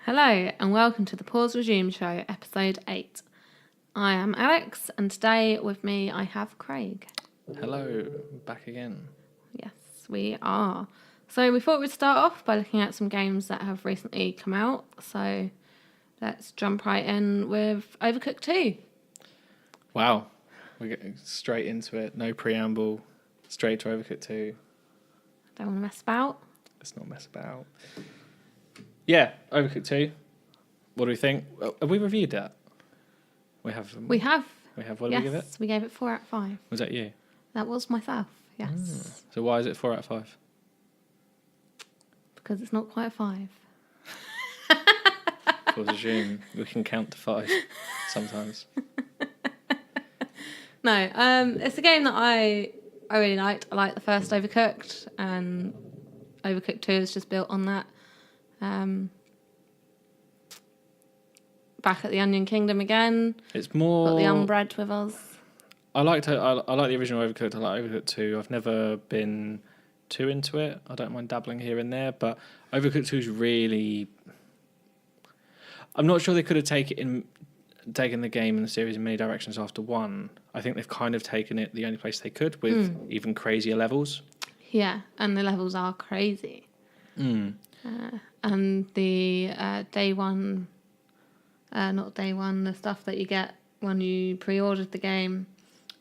Hello and welcome to the Pause Resume Show, episode 8. I am Alex and today with me I have Craig. Hello, back again. Yes, we are. So we thought we'd start off by looking at some games that have recently come out. So let's jump right in with Overcooked 2. Wow, we're getting straight into it. No preamble, straight to Overcooked 2. Don't want to mess about. Let's not mess about. Yeah, Overcooked 2. What do we think? Have we reviewed that? We have. We have. We have. What yes, did we give it? We gave it 4 out of 5. Was that you? That was myself, yes. So why is it 4 out of 5? Because it's not quite a 5. Let's assume we can count to 5 sometimes. No, it's a game that I really liked. I liked the first Overcooked, and Overcooked 2 is just built on that. Back at the Onion Kingdom again. It's more. Got the Unbread with us. I like the original Overcooked. I like Overcooked 2. I've never been too into it. I don't mind dabbling here and there, but Overcooked 2 is really. I'm not sure they could have taken the game and the series in many directions after 1. I think they've kind of taken it the only place they could with even crazier levels. Yeah, and the levels are crazy. And the the stuff that you get when you pre-ordered the game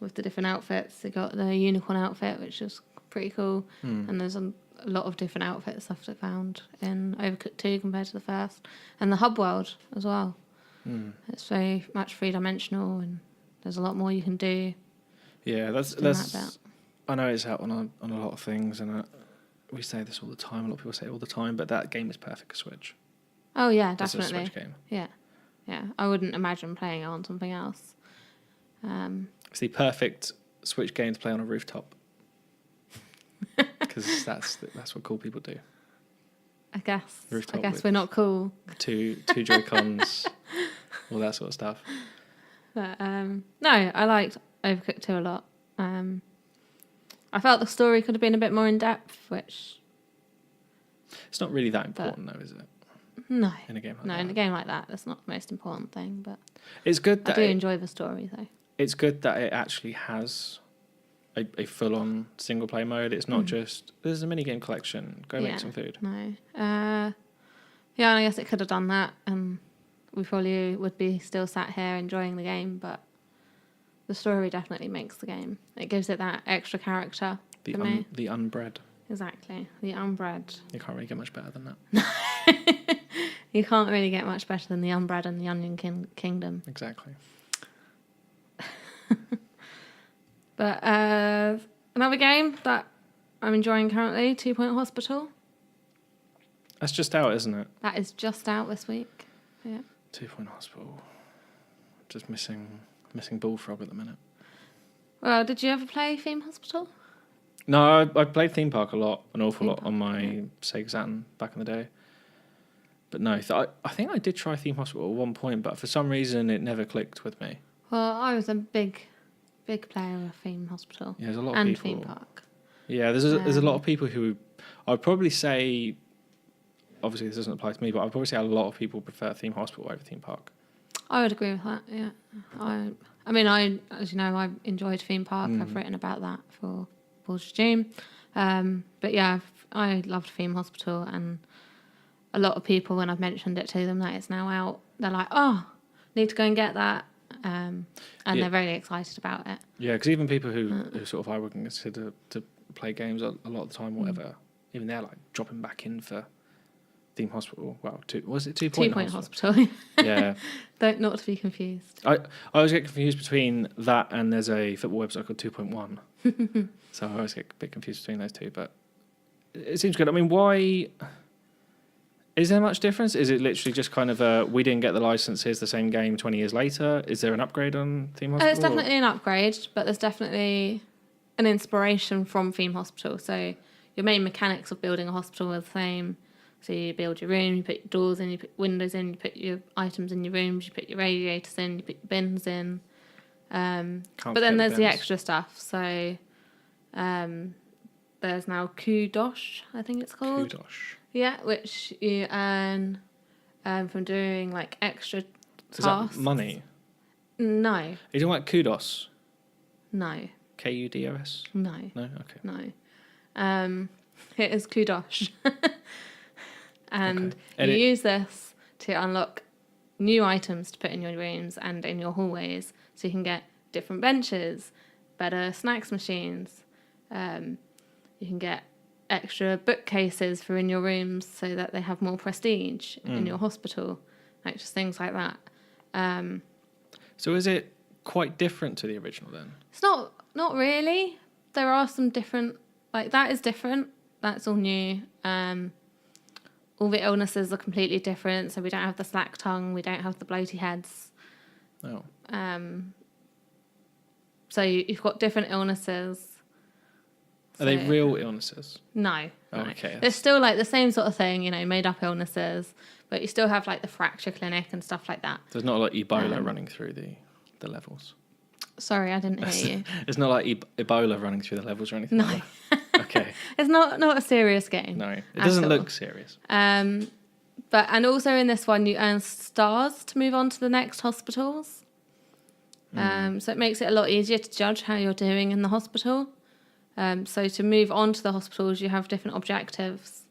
with the different outfits. You got the unicorn outfit, which is pretty cool. And there's a lot of different outfit stuff that I found in Overcooked 2 compared to the first. And the hub world as well. It's very much three-dimensional and there's a lot more you can do. Yeah, that's I know it's out on a lot of things, and we say this all the time. A lot of people say it all the time, but that game is perfect for Switch. Oh yeah, It's definitely. a Switch game. Yeah. I wouldn't imagine playing it on something else. It's the perfect Switch game to play on a rooftop. Because that's what cool people do. I guess Rooftop we're not cool. Two Joy-Cons, all that sort of stuff. But no, I liked Overcooked 2 a lot. I felt the story could have been a bit more in depth, which It's not really that important, though, is it? No. In a game like that. No, in a game like that, that's not the most important thing. But it's good that I do enjoy the story, though. It's good that it actually has a full-on single-player mode. It's not just, there's a minigame collection, go make some food. No. Yeah, and I guess it could have done that, and we probably would be still sat here enjoying the game, but the story definitely makes the game. It gives it that extra character for me. The unbread. Exactly, the unbread. You can't really get much better than that. You can't really get much better than the unbread and the Onion Kingdom. Exactly. But another game that I'm enjoying currently, 2 Point Hospital. That's just out, isn't it? That is just out this week. Yeah. 2 Point Hospital. Just missing Bullfrog at the minute. Well, did you ever play Theme Hospital? No, I played Theme Park an awful lot on my Sega Saturn back in the day. But no, I think I did try Theme Hospital at one point, but for some reason it never clicked with me. Well, I was a big player of Theme Hospital. Yeah, there's a lot of and people. Theme Park. Yeah, there's a lot of people who, I'd probably say, obviously this doesn't apply to me, but I'd probably say a lot of people prefer Theme Hospital over Theme Park. I would agree with that. Yeah, I mean, as you know, I enjoyed Theme Park. I've written about that for Pause Resume. But yeah, I loved Theme Hospital, and a lot of people, when I've mentioned it to them that it's now out, they're like, "Oh, need to go and get that," and they're very excited about it. Yeah, because even people who sort of I would consider to play games a lot of the time, whatever, even they're like dropping back in for Theme Hospital. Well, was it 2 Point 2 Point Hospital? Yeah. Not to be confused. I always get confused between that and there's a football website called 2.1. So I always get a bit confused between those two, but it seems good. I mean, why... Is there much difference? Is it literally just kind of we didn't get the license, here's the same game 20 years later? Is there an upgrade on Theme Hospital? It's definitely an upgrade, but there's definitely an inspiration from Theme Hospital. So your main mechanics of building a hospital are the same. So you build your room, you put your doors in, you put windows in, you put your items in your rooms, you put your radiators in, you put your bins in. But then there's the extra stuff. So there's now Kudosh, I think it's called. Kudosh. Yeah, which you earn from doing like extra Is tasks. that money? No. Are you talking about kudos? No. KUDOS? No. No? Okay. No. It is kudos. And Okay. you use this to unlock new items to put in your rooms and in your hallways, so you can get different benches, better snacks machines. You can get extra bookcases for in your rooms so that they have more prestige in your hospital, like just things like that. So is it quite different to the original then? It's not really. There are some different, like that is different. That's all new. All the illnesses are completely different. So we don't have the slack tongue. We don't have the bloaty heads. Oh. So you've got different illnesses. Are they real illnesses? No. Oh, okay. It's still like the same sort of thing, made up illnesses, but you still have like the fracture clinic and stuff like that. There's not like Ebola running through the levels. Sorry, I didn't hear you. It's not like Ebola running through the levels or anything like that. Okay. It's not a serious game. No, it doesn't look serious. And also in this one you earn stars to move on to the next hospitals. So it makes it a lot easier to judge how you're doing in the hospital. So to move on to the hospitals, you have different objectives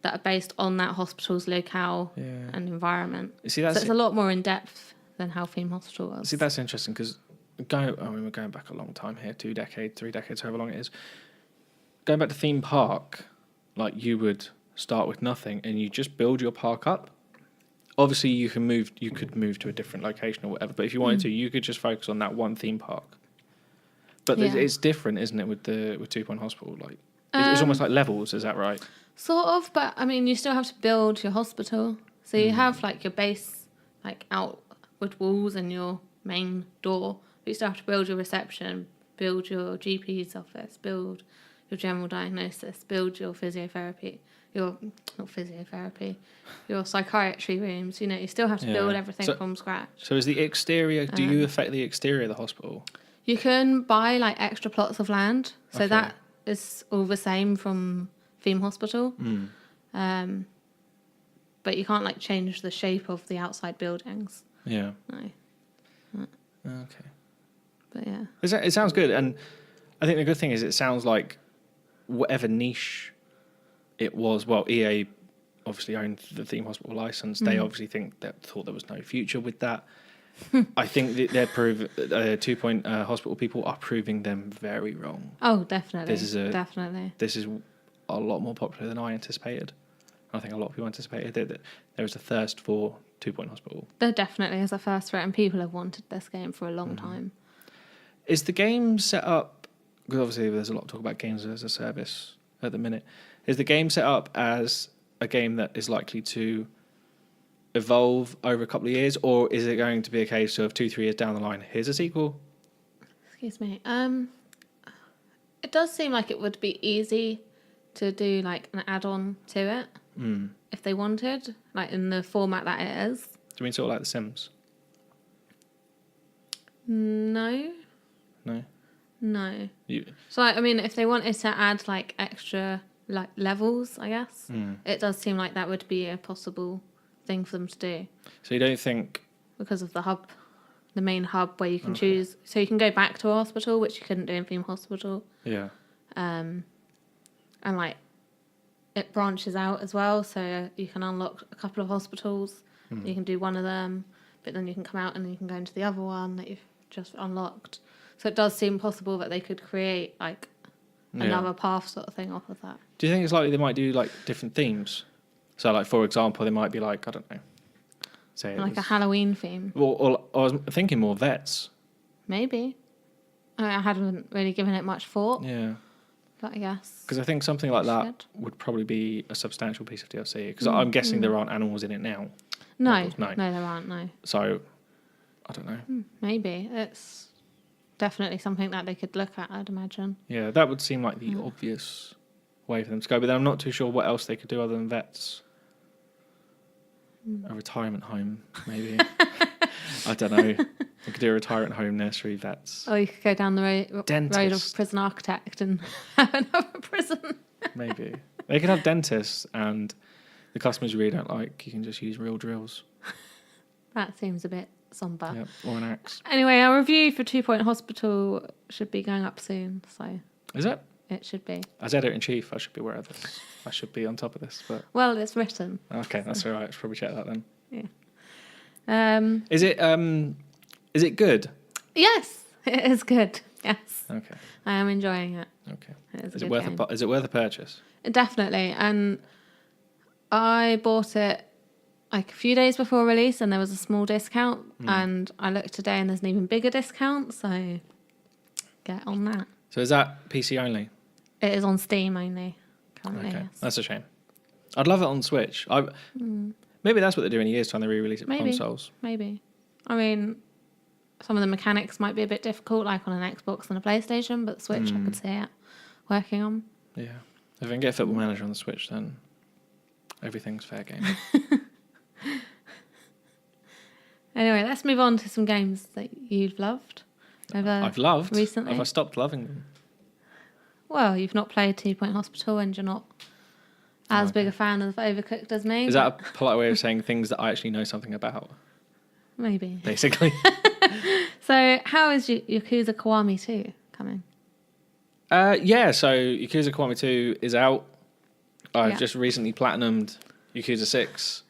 that are based on that hospital's locale and environment. See, so it's a lot more in depth than how Theme Hospital was. See, that's interesting because we're going back a long time here, 2 decades, 3 decades, however long it is. Going back to theme park, like you would start with nothing and you just build your park up. Obviously, you could move to a different location or whatever, but if you wanted to, you could just focus on that one theme park. But it's different, isn't it, with 2 Point Hospital? Like it's almost like levels, is that right? Sort of, but I mean, you still have to build your hospital. So you have like your base, like outward walls and your main door. But you still have to build your reception, build your GP's office, build your general diagnosis, build your physiotherapy, your psychiatry rooms. You still have to build everything from scratch. So is the exterior? Do you affect the exterior of the hospital? You can buy like extra plots of land, so that is all the same from Theme Hospital. But you can't like change the shape of the outside buildings. Yeah. No. Okay. But yeah. It sounds good, and I think the good thing is it sounds like whatever niche it was. Well, EA obviously owned the Theme Hospital license. They obviously thought there was no future with that. I think that they're 2 Point Hospital people are proving them very wrong. Oh, definitely. Definitely. This is a lot more popular than I anticipated. I think a lot of people anticipated that there was a thirst for 2 Point Hospital. There definitely is a thirst for it, and people have wanted this game for a long time. Is the game set up, because obviously there's a lot of talk about games as a service at the minute, is the game set up as a game that is likely to evolve over a couple of years, or is it going to be a case of 2-3 years down the line, here's a sequel? Excuse me. It does seem like it would be easy to do like an add-on to it if they wanted, like in the format that it is. Do you mean sort of like The Sims? No. So I mean, if they wanted to add like extra like levels, I guess it does seem like that would be a possible thing for them to do. So you don't think, because of the hub, the main hub where you can choose, so you can go back to a hospital, which you couldn't do in Theme Hospital. Yeah. And like it branches out as well, so you can unlock a couple of hospitals. You can do one of them, but then you can come out and you can go into the other one that you've just unlocked. So it does seem possible that they could create like another path sort of thing off of that. Do you think it's likely they might do like different themes? So like, for example, they might be like, I don't know, say like a Halloween theme. Well, I was thinking more vets. Maybe. I hadn't really given it much thought. Yeah. But I guess. Because I think something like that would probably be a substantial piece of DLC. Because I'm guessing there aren't animals in it now. No, there aren't, no. So, I don't know. Maybe. It's definitely something that they could look at, I'd imagine. Yeah, that would seem like the obvious way for them to go. But then I'm not too sure what else they could do other than vets. A retirement home, maybe. I don't know. They could do a retirement home, nursery, vets. Or you could go down the road of prison architect and have another prison. Maybe. They could have dentists and the customers you really don't like, you can just use real drills. That seems a bit somber. Yep, or an axe. Anyway, our review for 2 Point Hospital should be going up soon, so Is it? it should be. As editor-in-chief, I should be aware of this. I should be on top of this, but... Well, it's written. Okay, that's all right. I should probably check that then. Yeah. Is it good? Yes, it is good. Yes. Okay. I am enjoying it. Okay. It is Is a it good worth game. is it worth a purchase? Definitely. And I bought it like a few days before release and there was a small discount. And I looked today and there's an even bigger discount. So get on that. So is that PC only? It is on Steam only currently. Okay, Yes. that's a shame. I'd love it on Switch. Maybe that's what they're doing in years' time. They re-release it for Maybe. consoles. Maybe. I mean, some of the mechanics might be a bit difficult, like on an Xbox and a PlayStation, but Switch I could see it working on. Yeah. If I can get Football Manager on the Switch, then everything's fair game. Anyway, let's move on to some games that you've loved. I've loved. recently. Have I stopped loving them? Well, you've not played 2 Point Hospital and you're not as big a fan of Overcooked as me. Is that a polite way of saying things that I actually know something about, Maybe. basically? So, how is Yakuza Kiwami 2 coming? Yeah, so Yakuza Kiwami 2 is out. I've Yeah. just recently platinumed Yakuza 6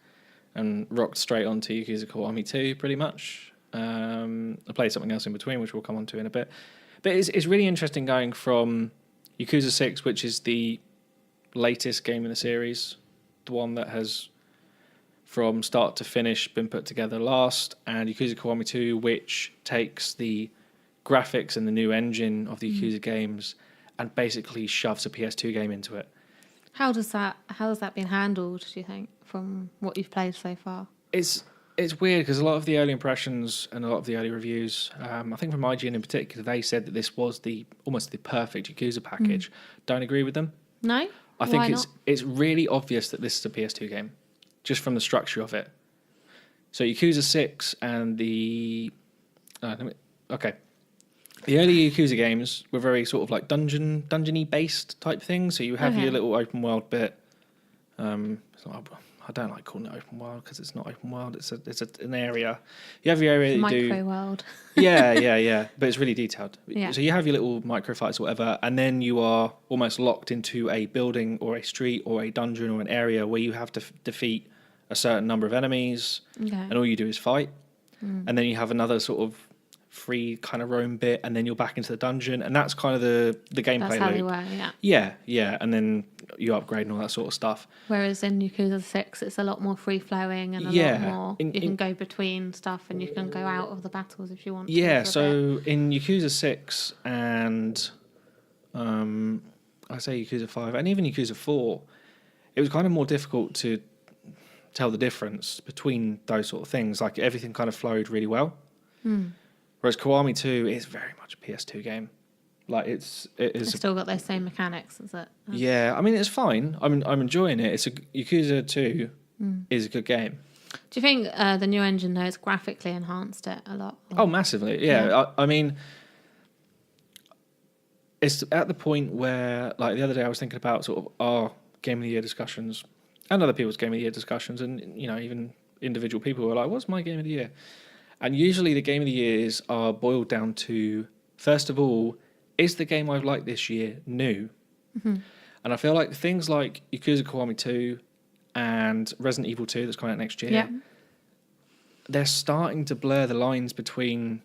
and rocked straight onto Yakuza Kiwami 2 pretty much. I played something else in between, which we'll come on to in a bit. But it's really interesting going from Yakuza 6, which is the latest game in the series, the one that has from start to finish been put together last, and Yakuza Kiwami 2, which takes the graphics and the new engine of the Yakuza games and basically shoves a PS2 game into it. How has that been handled, do you think, from what you've played so far? It's weird because a lot of the early impressions and a lot of the early reviews, I think from IGN in particular, they said that this was almost the perfect Yakuza package. Don't agree with them. No? I think Why it's really obvious that this is a PS2 game, just from the structure of it. So Yakuza 6 and the early Yakuza games were very sort of like dungeon-y based type things. So you have your little open world bit. I don't like calling it open world because it's not open world. It's an area. You have your area that you do. Micro world. Yeah. But it's really detailed. Yeah. So you have your little micro fights or whatever, and then you are almost locked into a building or a street or a dungeon or an area where you have to defeat a certain number of enemies, Okay. and all you do is fight. And then you have another sort of free kind of roam bit, and then you're back into the dungeon, and that's kind of the gameplay That's how loop. they were, yeah. Yeah, and then you upgrade and all that sort of stuff. Whereas in Yakuza 6, it's a lot more free-flowing and a lot more... You can go between stuff and you can go out of the battles if you want to. Yeah, for a bit. so in Yakuza 6 and I say Yakuza 5 and even Yakuza 4, it was kind of more difficult to tell the difference between those sort of things. Like everything kind of flowed really well. Whereas Kiwami 2 is very much a PS2 game. Like it's still got those same mechanics, is it? Yeah, I mean it's fine. I'm enjoying it. Yakuza 2 is a good game. Do you think the new engine though has graphically enhanced it a lot? Oh, massively. Yeah. I mean, it's at the point where, like the other day, I was thinking about sort of our Game of the Year discussions and other people's Game of the Year discussions, and even individual people were like, "What's my Game of the Year?" And usually the Game of the Years are boiled down to, first of all, is the game I've liked this year new? And I feel like things like Yakuza Kiwami 2 and Resident Evil 2 that's coming out next year, they're starting to blur the lines between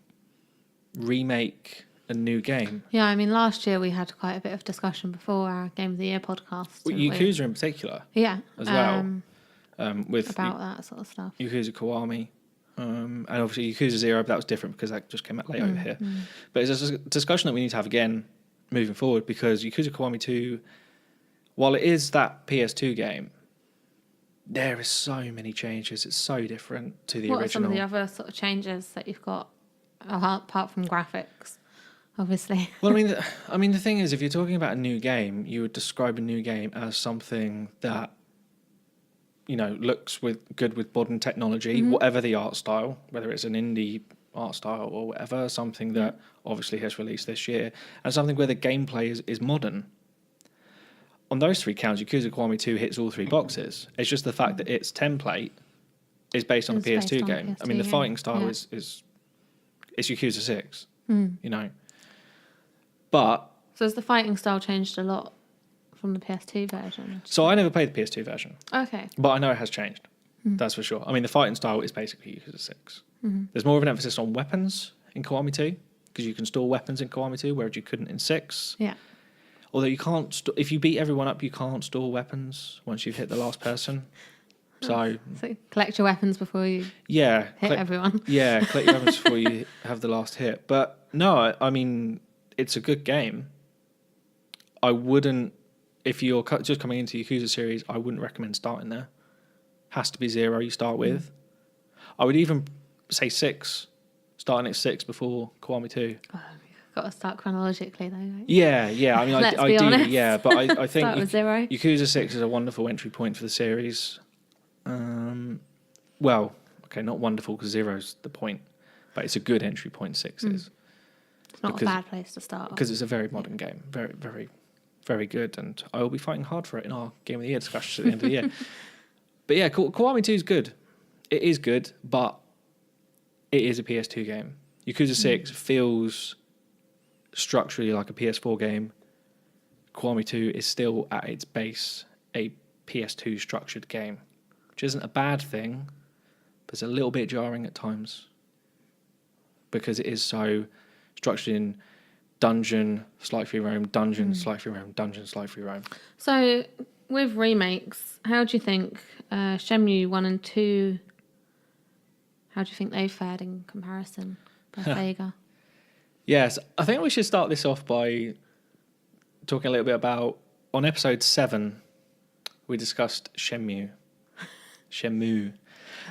remake and new game. Yeah, I mean, last year we had quite a bit of discussion before our Game of the Year podcast. Well, Yakuza in particular. Yeah. As well. With about that sort of stuff. Yakuza Kiwami. And obviously Yakuza 0, but that was different because that just came out late over here. But it's a discussion that we need to have again moving forward, because Yakuza Kiwami 2, while it is that PS2 game, there is so many changes. It's so different to the original. What are some of the other sort of changes that you've got apart from graphics, obviously? Well, I mean, the thing is, if you're talking about a new game, you would describe a new game as something that looks good with modern technology, whatever the art style, whether it's an indie art style or whatever, something that obviously has released this year, and something where the gameplay is modern. on those 3 counts, Yakuza Kiwami 2 hits all 3 boxes. It's just the fact that its template is based on the PS2 game. I mean, the fighting style is it's Yakuza 6, you know. But so has the fighting style changed a lot from the PS2 version? So I never played the PS2 version. Okay. But I know it has changed. That's for sure. I mean, the fighting style is basically Yakuza 6. There's more of an emphasis on weapons in Kiwami 2 because you can store weapons in Kiwami 2, whereas you couldn't in 6. Yeah. Although you can't, if you beat everyone up, you can't store weapons once you've hit the last person. So collect your weapons before you hit everyone. Yeah, collect your weapons before you have the last hit. But no, I mean, it's a good game. I wouldn't, if you're just coming into Yakuza series, I wouldn't recommend starting there. Has to be 0 you start with. I would even say 6, starting at 6 before Kiwami 2. Oh, you've got to start chronologically though, right? Yeah. I mean, Let's I be do. honest. Yeah, but I think Start with 0. Yakuza 6 is a wonderful entry point for the series. Well, okay, not wonderful because 0's the point, but it's a good entry point. 6 is. It's not a bad place to start. Because it's a very modern game, very, very, very good, and I will be fighting hard for it in our Game of the Year discussions at the end of the year. But yeah, Kiwami 2 is good. It is good, but it is a PS2 game. Yakuza 6 feels structurally like a PS4 game. Kiwami 2 is still at its base a PS2 structured game, which isn't a bad thing, but it's a little bit jarring at times because it is so structured in dungeon, slight free roam, dungeon, slight free roam, dungeon, slight free roam. So with remakes, how do you think Shenmue 1 and 2, how do you think they fared in comparison by Sega? Yes, I think we should start this off by talking a little bit about, on episode 7, we discussed Shenmue.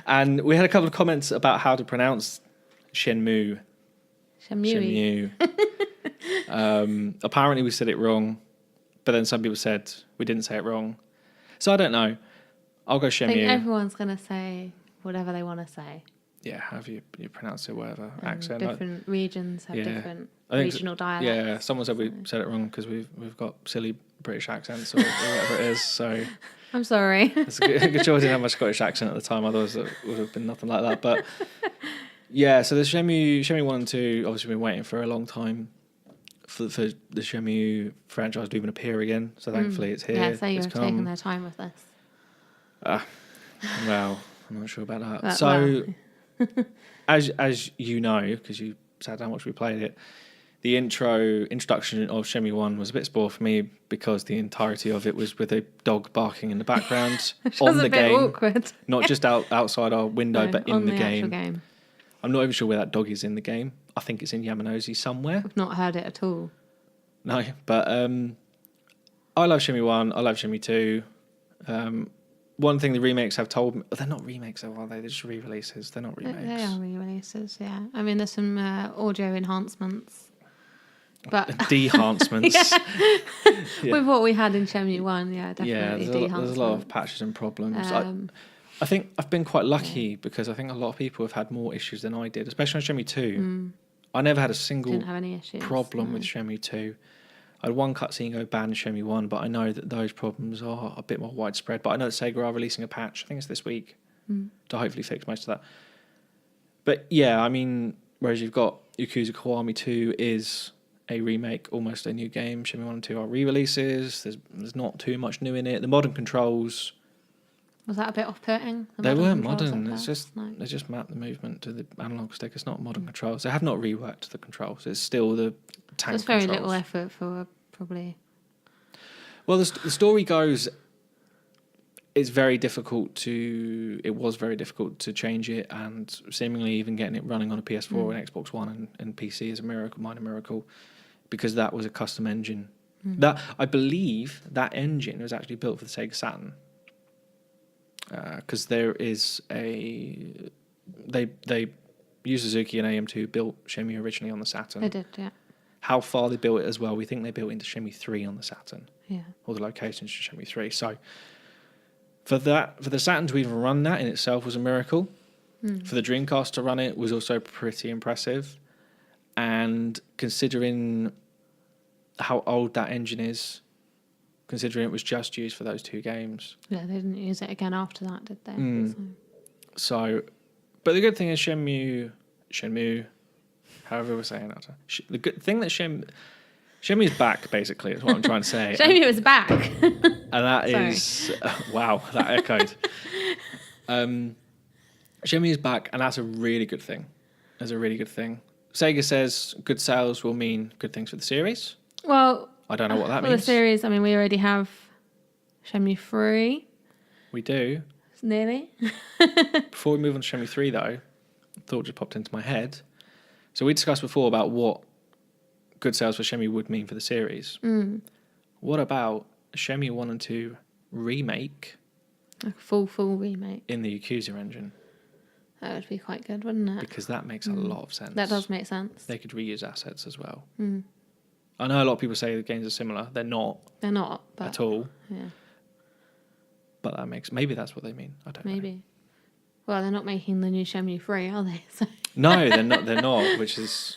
And we had a couple of comments about how to pronounce Shenmue. Apparently we said it wrong, but then some people said we didn't say it wrong. So I don't know. I'll go Shenmue. I think everyone's going to say whatever they want to say. Yeah, however you pronounce it, whatever accent. Different regions have different regional dialects. Yeah, someone said we said it wrong because we've got silly British accents or whatever it is. So I'm sorry. It's a good job I didn't have my Scottish accent at the time, otherwise it would have been nothing like that. But yeah, so the Shenmue 1 and 2, obviously we've been waiting for a long time for the Shenmue franchise to even appear again. So thankfully it's here. Yeah, so you're taking their time with this. Well, I'm not sure about that. So as you know, because you sat down and watched we played it, the introduction of Shenmue 1 was a bit spoiled for me because the entirety of it was with a dog barking in the background on the game. Awkward. Not just outside our window, but in the game. game. I'm not even sure where that dog is in the game. I think it's in Yamanoshi somewhere. I've not heard it at all. No, but I love Shenmue 1. I love Shenmue 2. One thing the remakes have told me... They're not remakes, though, are they? They're just re-releases. They're not remakes. They are re-releases, yeah. I mean, there's some audio enhancements. But de-enhancements. Yeah. With what we had in Shenmue 1, yeah, definitely. Yeah, there's a lot of patches and problems. I think I've been quite lucky because I think a lot of people have had more issues than I did, especially on Shenmue 2. I never had a single problem with Shenmue 2. I had one cutscene go bad in Shenmue 1, but I know that those problems are a bit more widespread. But I know that Sega are releasing a patch, I think it's this week, to hopefully fix most of that. But yeah, I mean, whereas you've got Yakuza Kiwami 2 is a remake, almost a new game. Shenmue 1 and 2 are re-releases. There's not too much new in it. The modern controls... Was that a bit off-putting? They weren't modern. It's just they just mapped the movement to the analog stick. It's not modern controls. They have not reworked the controls. It's still the tank It's very little effort for probably... Well, the story goes... It was very difficult to change it, and seemingly even getting it running on a PS4 and Xbox One and PC is a miracle, minor miracle, because that was a custom engine. That I believe that engine was actually built for the Sega Saturn. Because there is they Yu Suzuki and AM2 built Shenmue originally on the Saturn. They did, yeah. How far they built it as well, we think they built into Shenmue 3 on the Saturn. Yeah. All the locations to Shenmue 3. So for the Saturn to even run that in itself was a miracle. For the Dreamcast to run it was also pretty impressive. And considering how old that engine is, considering it was just used for those 2 games. Yeah, they didn't use it again after that, did they? So, but the good thing is Shenmue, however we're saying that. The good thing that Shenmue's back, basically, is what I'm trying to say. Shenmue is back. And that is... wow, that echoed. Shenmue's back, and that's a really good thing. That's a really good thing. Sega says good sales will mean good things for the series. Well... I don't know what that for means. The series, I mean, we already have Shenmue 3. We do. Nearly. Before we move on to Shenmue 3, though, a thought just popped into my head. So we discussed before about what good sales for Shenmue would mean for the series. What about a Shenmue 1 and 2 remake? A full remake. In the Yakuza engine. That would be quite good, wouldn't it? Because that makes a lot of sense. That does make sense. They could reuse assets as well. I know a lot of people say the games are similar. They're not. They're not. But, at all. Yeah. But that makes... Maybe that's what they mean. I don't know. Maybe. Well, they're not making the new Shenmue 3, are they? So. No, they're not. They're not, which is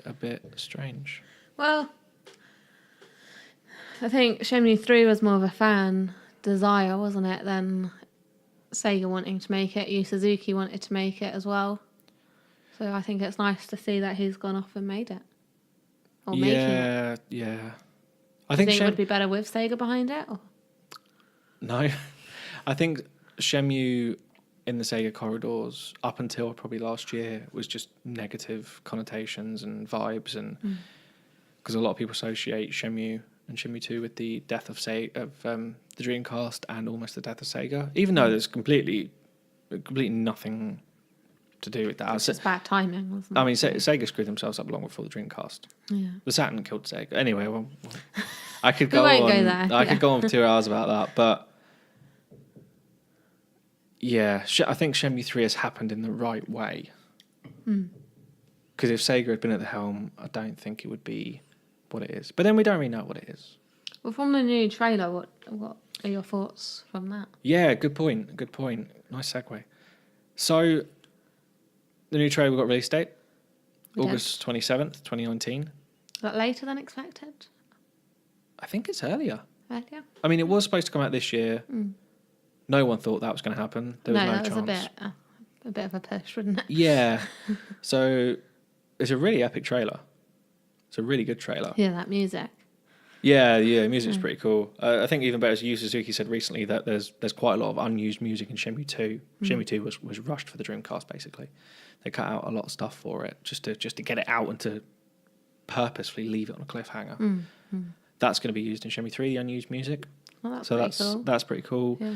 a bit strange. Well, I think Shenmue 3 was more of a fan desire, wasn't it, than Sega wanting to make it. Yu Suzuki wanted to make it as well. So I think it's nice to see that he's gone off and made it. Or making it. Yeah. I think it would be better with Sega behind it? Or? No. I think Shenmue in the Sega corridors up until probably last year was just negative connotations and vibes, and because a lot of people associate Shenmue and Shenmue 2 with the death of the Dreamcast and almost the death of Sega, even though there's completely nothing to do with that. It's just bad timing, wasn't it? I mean, Sega screwed themselves up long before the Dreamcast. Yeah. The Saturn killed Sega. Anyway, I could go on. Go there. I could go on for 2 hours about that, but yeah, I think Shenmue 3 has happened in the right way. Because if Sega had been at the helm, I don't think it would be what it is. But then we don't really know what it is. Well, from the new trailer, what are your thoughts from that? Yeah, good point. Nice segue. So, the new trailer got release date, August 27th, 2019. Is that later than expected? I think it's earlier. Earlier? I mean, it was supposed to come out this year. No one thought that was going to happen. There was no chance. That was a bit of a push, wasn't it? Yeah. So, it's a really epic trailer. It's a really good trailer. Yeah, that music. Yeah, music's pretty cool. I think even better, as Yu Suzuki said recently, that there's quite a lot of unused music in Shenmue 2. Shenmue 2 was rushed for the Dreamcast, basically. They cut out a lot of stuff for it just to get it out and to purposefully leave it on a cliffhanger. That's going to be used in Shenmue 3, the unused music. Well, That's pretty cool. Yeah.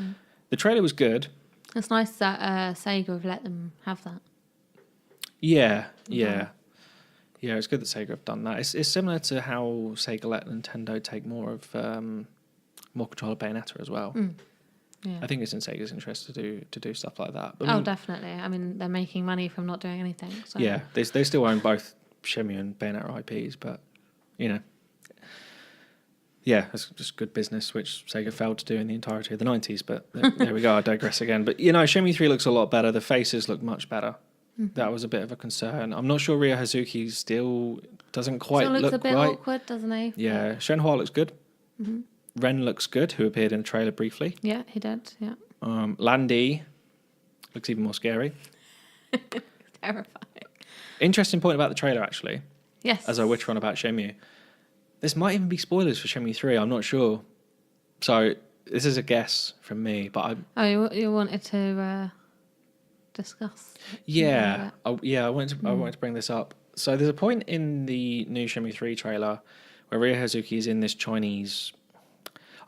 The trailer was good. It's nice that Sega have let them have that. Yeah. Yeah, it's good that Sega have done that. It's similar to how Sega let Nintendo take more control of Bayonetta as well. Yeah. I think it's in Sega's interest to do stuff like that. But definitely. I mean, they're making money from not doing anything. So. Yeah, they still own both Shenmue and Bayonetta IPs, but yeah, it's just good business, which Sega failed to do in the entirety of the 90s. But there we go. I digress again. But Shenmue 3 looks a lot better. The faces look much better. That was a bit of a concern. I'm not sure Ryo Hazuki still doesn't quite look right. Looks a bit awkward, doesn't he? Yeah, Shenhua looks good. Ren looks good, who appeared in the trailer briefly. Yeah, he did, yeah. Landy looks even more scary. Terrifying. Interesting point about the trailer, actually. Yes. As I witch on about Shenmue. This might even be spoilers for Shenmue 3, I'm not sure. So, this is a guess from me, but you wanted to... discuss. Yeah, I wanted to bring this up. So there's a point in the new Shenmue 3 trailer where Ryo Hazuki is in this Chinese...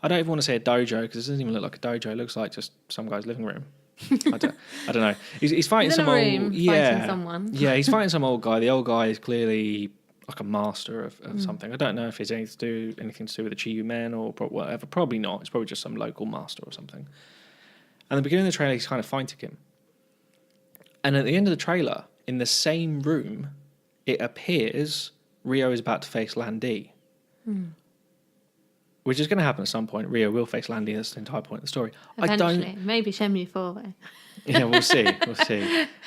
I don't even want to say a dojo because it doesn't even look like a dojo. It looks like just some guy's living room. I don't know. He's fighting some old... fighting someone. Yeah, he's fighting some old guy. The old guy is clearly like a master of something. I don't know if it's anything to do with the Chiyu men or whatever. Probably not. It's probably just some local master or something. And at the beginning of the trailer, he's kind of fighting him. And at the end of the trailer, in the same room, it appears Ryo is about to face Landy. Which is going to happen at some point. Ryo will face Landy. That's the entire point of the story. Eventually. Maybe Shenmue 4, though. Yeah, we'll see.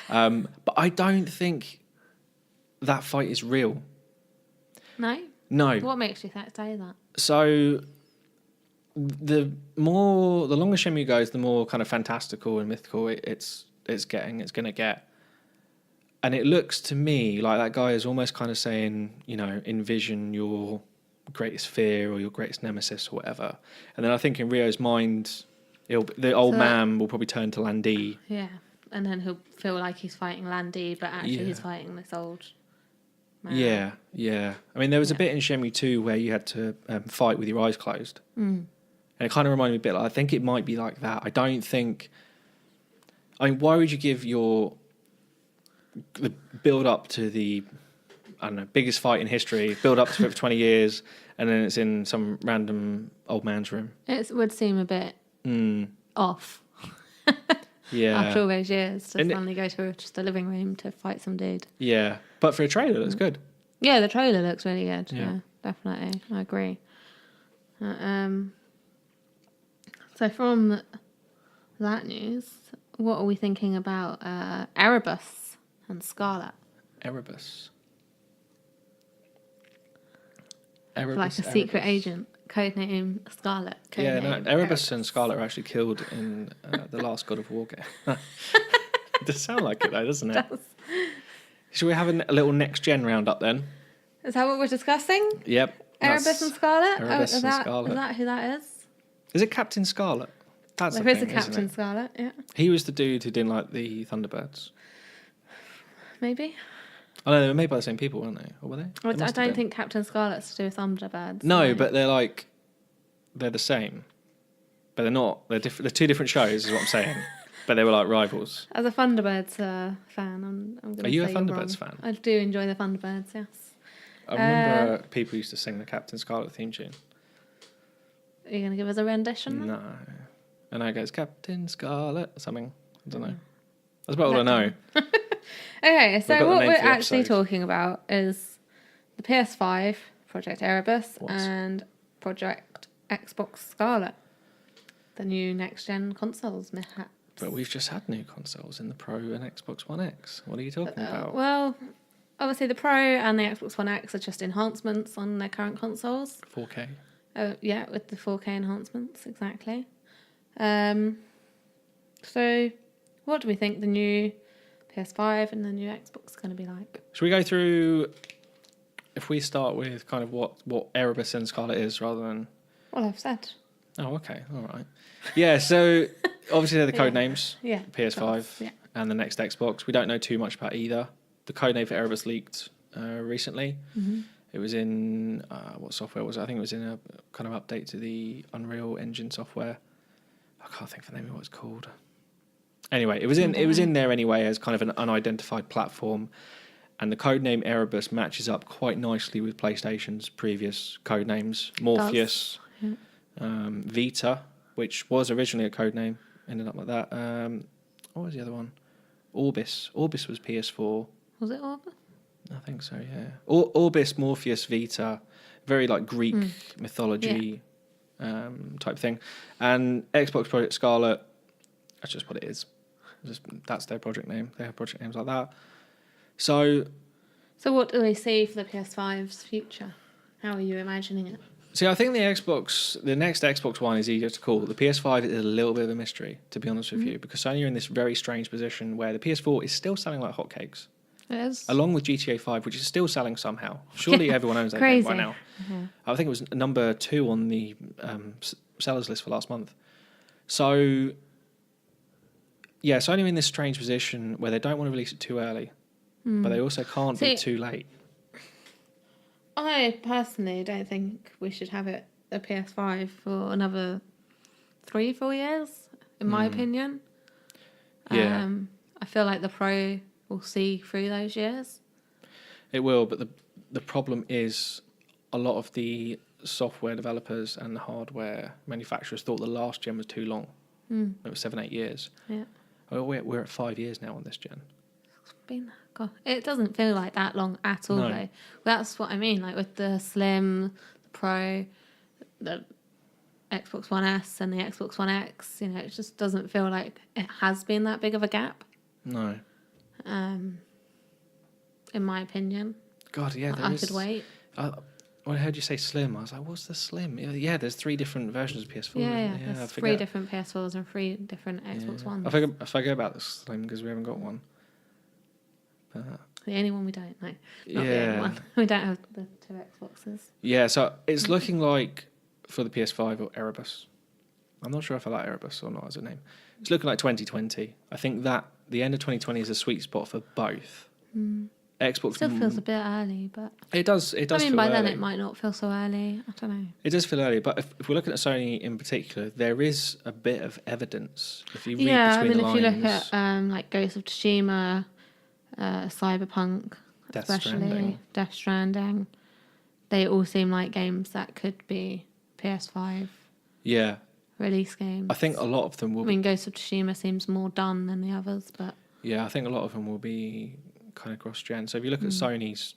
But I don't think that fight is real. No? No. What makes you say that? So the longer Shenmue goes, the more kind of fantastical and mythical it's going to get. And it looks to me like that guy is almost kind of saying, envision your greatest fear or your greatest nemesis or whatever. And then I think in Ryo's mind, the old man will probably turn to Landi. Yeah, and then he'll feel like he's fighting Landi, but actually he's fighting this old man. Yeah. I mean, there was a bit in Shenmue 2 where you had to fight with your eyes closed. And it kind of reminded me a bit, I think it might be like that. Why would you give the build up to the, biggest fight in history, build up to it for 20 years, and then it's in some random old man's room? It would seem a bit off. Yeah. After all those years, to suddenly go to just a living room to fight some dude. Yeah. But for a trailer, it looks good. Yeah, the trailer looks really good. Yeah, definitely. I agree. So from that news, what are we thinking about Erebus and Scarlet? Erebus, like a secret agent. Codename Scarlet. Erebus and Scarlet are actually killed in the last God of War game. It does sound like it though, doesn't it? Should we have a little next gen roundup then? Is that what we're discussing? Yep. Erebus and Scarlet? Erebus and Scarlet. Is that who that is? Is it Captain Scarlet? That's there is a Captain Scarlet, yeah. He was the dude who didn't like the Thunderbirds. Maybe. Oh no, they were made by the same people, weren't they? Or were they? I don't think Captain Scarlet's to do with Thunderbirds. No, but they're the same. But they're not. They're different. They're two different shows, is what I'm saying. But they were like rivals. As a Thunderbirds fan, I'm going to say Are you a Thunderbirds fan? I do enjoy the Thunderbirds, yes. I remember people used to sing the Captain Scarlet theme tune. Are you going to give us a rendition? No. And I goes, Captain Scarlet or something. I don't know. That's about all I know. Okay, so what we're actually talking about is the PS5, Project Erebus, and Project Xbox Scarlet. The new next-gen consoles, perhaps. But we've just had new consoles in the Pro and Xbox One X. What are you talking about? Well, obviously the Pro and the Xbox One X are just enhancements on their current consoles. 4K. Yeah, with the 4K enhancements, exactly. So, what do we think the new PS5 and the new Xbox is going to be like? Should we go through, if we start with kind of what Erebus and Scarlet is rather than... Well, I've said. Oh, okay. All right. Yeah, so obviously they're the code names. Yeah. PS5 and the next Xbox. We don't know too much about either. The codename for Erebus leaked recently. Mm-hmm. It was in, what software was it? I think it was in a kind of update to the Unreal Engine software. I can't think of the name of what it's called. Anyway, it was in there anyway as kind of an unidentified platform. And the codename Erebus matches up quite nicely with PlayStation's previous codenames. Morpheus, Vita, which was originally a codename, ended up like that. What was the other one? Orbis. Orbis was PS4. Was it Orbis? I think so, yeah. Orbis, Morpheus, Vita, very like Greek mythology type thing. And Xbox Project Scarlet, that's just what it is. That's their project name. They have project names like that. So what do we see for the PS5's future? How are you imagining it? See, I think the next Xbox One is easier to call. The PS5 is a little bit of a mystery, to be honest with you, because Sony are in this very strange position where the PS4 is still selling like hotcakes. It is. Along with GTA 5, which is still selling somehow. Surely everyone owns that game by now. Mm-hmm. I think it was number 2 on the sellers list for last month. So, yeah, Sony are in this strange position where they don't want to release it too early, but they also can't be too late. I personally don't think we should have the PS5 for another 3-4 years, in my opinion. Yeah. I feel like the Pro will see through those years. It will, but the problem is a lot of the software developers and the hardware manufacturers thought the last gen was too long. It was 7-8 years. Yeah. Well, we're at 5 years now on this gen. God, it doesn't feel like that long at all, though. Well, that's what I mean. Like with the Slim, the Pro, the Xbox One S, and the Xbox One X, it just doesn't feel like it has been that big of a gap. No. In my opinion. God, yeah, I could wait. when I heard you say Slim, I was like, what's the Slim? Yeah, there's 3 different versions of PS4. Yeah, I there's forget. 3 different PS4s and 3 different Xbox Ones. I forget about the Slim because we haven't got one. But, the only one we don't know. Not the only yeah. one. We don't have the 2 Xboxes. Yeah, so it's looking like for the PS5 or Erebus. I'm not sure if I like Erebus or not as a name. It's looking like 2020. I think that the end of 2020 is a sweet spot for both. Xbox Still feels a bit early, but it does. It does. I mean, feel by early. then it might not feel so early. I don't know. It does feel early, but if we're looking at Sony in particular, there is a bit of evidence. If you read between the lines, if you look at like Ghost of Tsushima, Cyberpunk, Death Stranding, they all seem like games that could be PS5 release games. I think a lot of them will. I mean, Ghost of Tsushima seems more done than the others, but yeah, I think a lot of them will be kind of cross-gen. So if you look at Sony's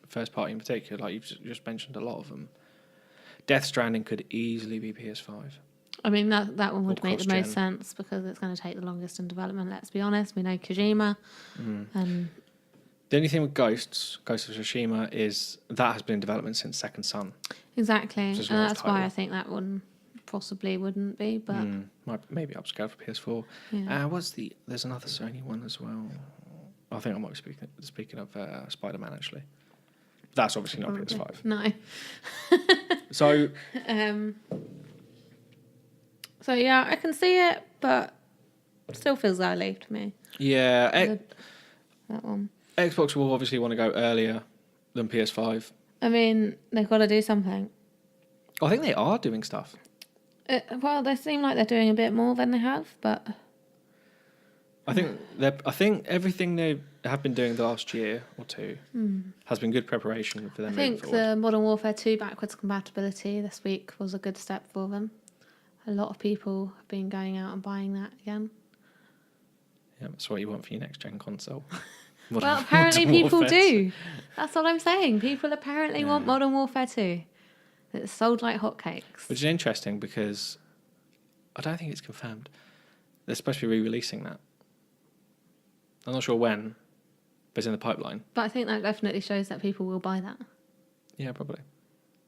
first party in particular, like you've just mentioned, a lot of them, Death Stranding could easily be PS5. I mean, that one would make the most sense because it's going to take the longest in development. Let's be honest, we know Kojima, and the only thing with Ghost of Tsushima is that has been in development since Second Son. Exactly, and that's why I think that one possibly wouldn't be, but maybe upscale for PS4. Yeah. There's another Sony one as well. I think I might be speaking of Spider-Man actually. That's obviously not PS5. No. So. So yeah, I can see it, but still feels early to me. Yeah. That one. Xbox will obviously want to go earlier than PS5. I mean, they've got to do something. I think they are doing stuff. Well, they seem like they're doing a bit more than they have, but I think everything they have been doing the last year or two has been good preparation for them. I think the Modern Warfare 2 backwards compatibility this week was a good step for them. A lot of people have been going out and buying that again. Yeah, that's what you want for your next gen console. Well, apparently people do. That's what I'm saying. People apparently want Modern Warfare 2. It's sold like hotcakes. Which is interesting because I don't think it's confirmed. They're supposed to be re-releasing that. I'm not sure when, but it's in the pipeline. But I think that definitely shows that people will buy that. Yeah, probably.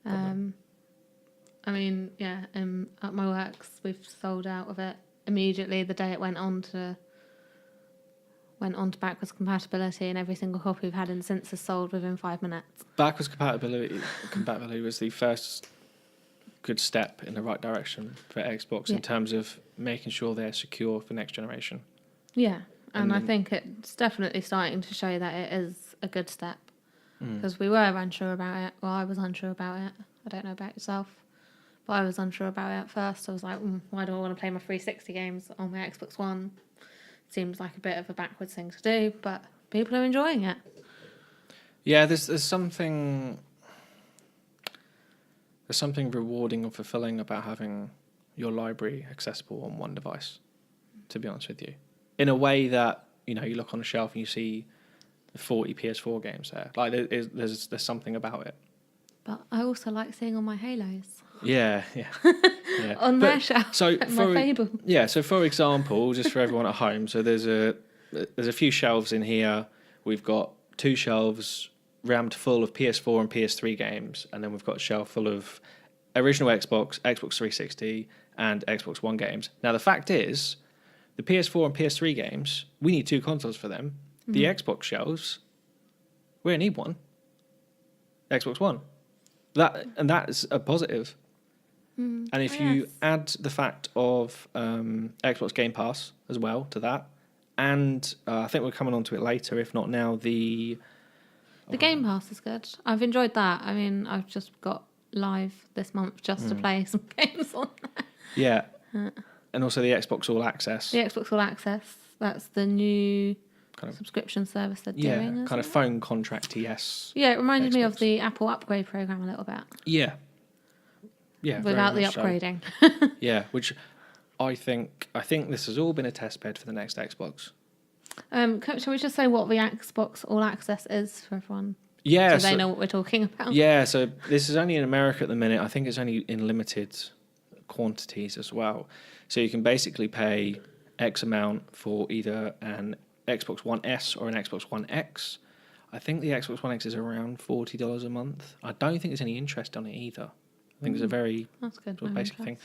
I mean, at my works, we've sold out of it immediately the day it went on to backwards compatibility, and every single copy we've had in since is sold within 5 minutes. Backwards compatibility was the first good step in the right direction for Xbox in terms of making sure they're secure for next generation. Yeah, and I think it's definitely starting to show that it is a good step because we were unsure about it. Well, I was unsure about it. I don't know about yourself, but I was unsure about it at first. I was like, why do I want to play my 360 games on my Xbox One? Seems like a bit of a backwards thing to do, but people are enjoying it. Yeah, there's something rewarding and fulfilling about having your library accessible on one device, to be honest with you. In a way that, you look on a shelf and you see 40 PS4 games there. Like, there's something about it. But I also like seeing all my Halos. Yeah. On their shelf. So my Fable. Yeah, so for example, just for everyone at home, so there's a few shelves in here. We've got 2 shelves rammed full of PS4 and PS3 games, and then we've got a shelf full of original Xbox 360, and Xbox One games. Now, the fact is, the PS4 and PS3 games, we need 2 consoles for them. The Xbox shelves, we don't need one. Xbox One. That's a positive. And if you add the fact of Xbox Game Pass as well to that, and I think we're coming on to it later, if not now, the Game Pass is good. I've enjoyed that. I mean, I've just got Live this month just to play some games on there. Yeah. And also the Xbox All Access. The Xbox All Access, that's the new subscription service they're doing. Yeah, kind of phone contract TS. Yeah, it reminded me of the Apple upgrade program a little bit. Yeah. Without the upgrading. Yeah, which I think this has all been a test bed for the next Xbox. Shall we just say what the Xbox All Access is for everyone? Yeah. So they know what we're talking about. Yeah, so this is only in America at the minute. I think it's only in limited quantities as well. So you can basically pay X amount for either an Xbox One S or an Xbox One X. I think the Xbox One X is around $40 a month. I don't think there's any interest on it either. I think it's a very That's good. sort of No basic thing.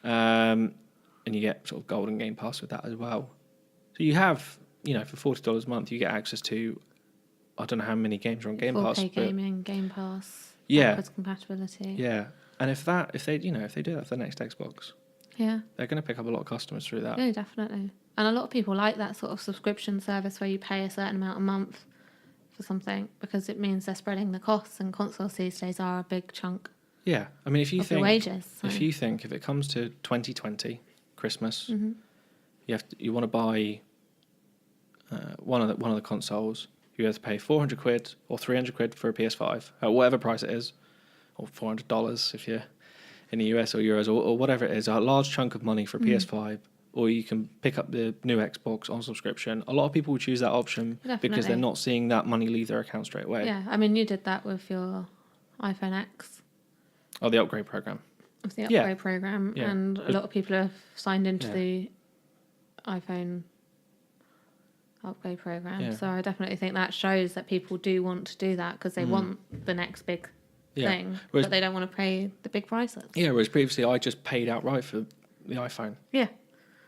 interest. And you get sort of golden Game Pass with that as well. So you have, for $40 a month, you get access to, I don't know how many games are on Game 4K Pass. gaming, Game Pass, Yeah. backwards compatibility. Yeah. And if they do that for the next Xbox, Yeah. they're going to pick up a lot of customers through that. Yeah, definitely. And a lot of people like that sort of subscription service where you pay a certain amount a month for something because it means they're spreading the costs, and consoles these days are a big chunk Yeah. I mean, if you of your wages. So. if it comes to 2020 Christmas, Mm-hmm. you want to buy one of the consoles, you have to pay £400 or £300 for a PS5 at whatever price it is, or $400 if you're in the US or euros or whatever it is, a large chunk of money for a PS5. Or you can pick up the new Xbox on subscription. A lot of people would choose that option because they're not seeing that money leave their account straight away. Yeah, I mean, you did that with your iPhone X. Oh, the upgrade program. With the upgrade program, Yeah. and a lot of people have signed into the iPhone upgrade program. Yeah. So I definitely think that shows that people do want to do that because they want the next big thing, but they don't want to pay the big prices. Yeah, whereas previously I just paid outright for the iPhone. Yeah.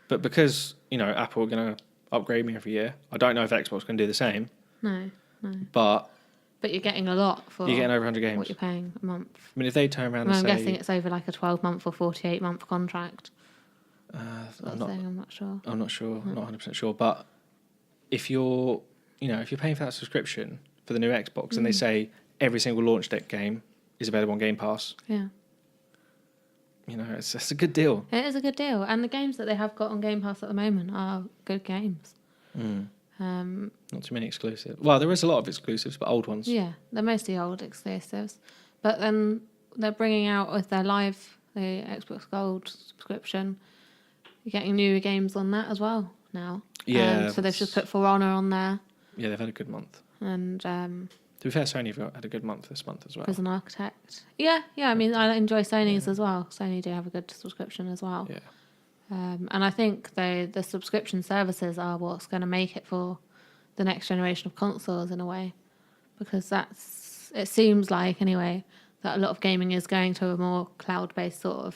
But because, Apple are going to upgrade me every year, I don't know if Xbox can do the same. No. But you're getting a lot for you're getting over 100 games. what you're paying a month. I mean, if they turn around I'm and say... guessing it's over like a 12-month or 48-month contract. I'm not sure. I'm not sure. I'm not 100% sure. But if you're paying for that subscription for the new Xbox and they say every single launch date game is available on Game Pass... Yeah. It's a good deal. It is a good deal. And the games that they have got on Game Pass at the moment are good games. Not too many exclusives. Well, there is a lot of exclusives, but old ones. Yeah, they're mostly old exclusives. But then they're bringing out with their live, the Xbox Gold subscription, you're getting newer games on that as well now. Yeah. So they've just put For Honor on there. Yeah, they've had a good month. And to be fair, Sony have had a good month this month as well. Prison Architect. Yeah, I mean, I enjoy Sony's as well. Sony do have a good subscription as well. Yeah. And I think the subscription services are what's going to make it for the next generation of consoles in a way. Because it seems like, anyway, that a lot of gaming is going to a more cloud-based sort of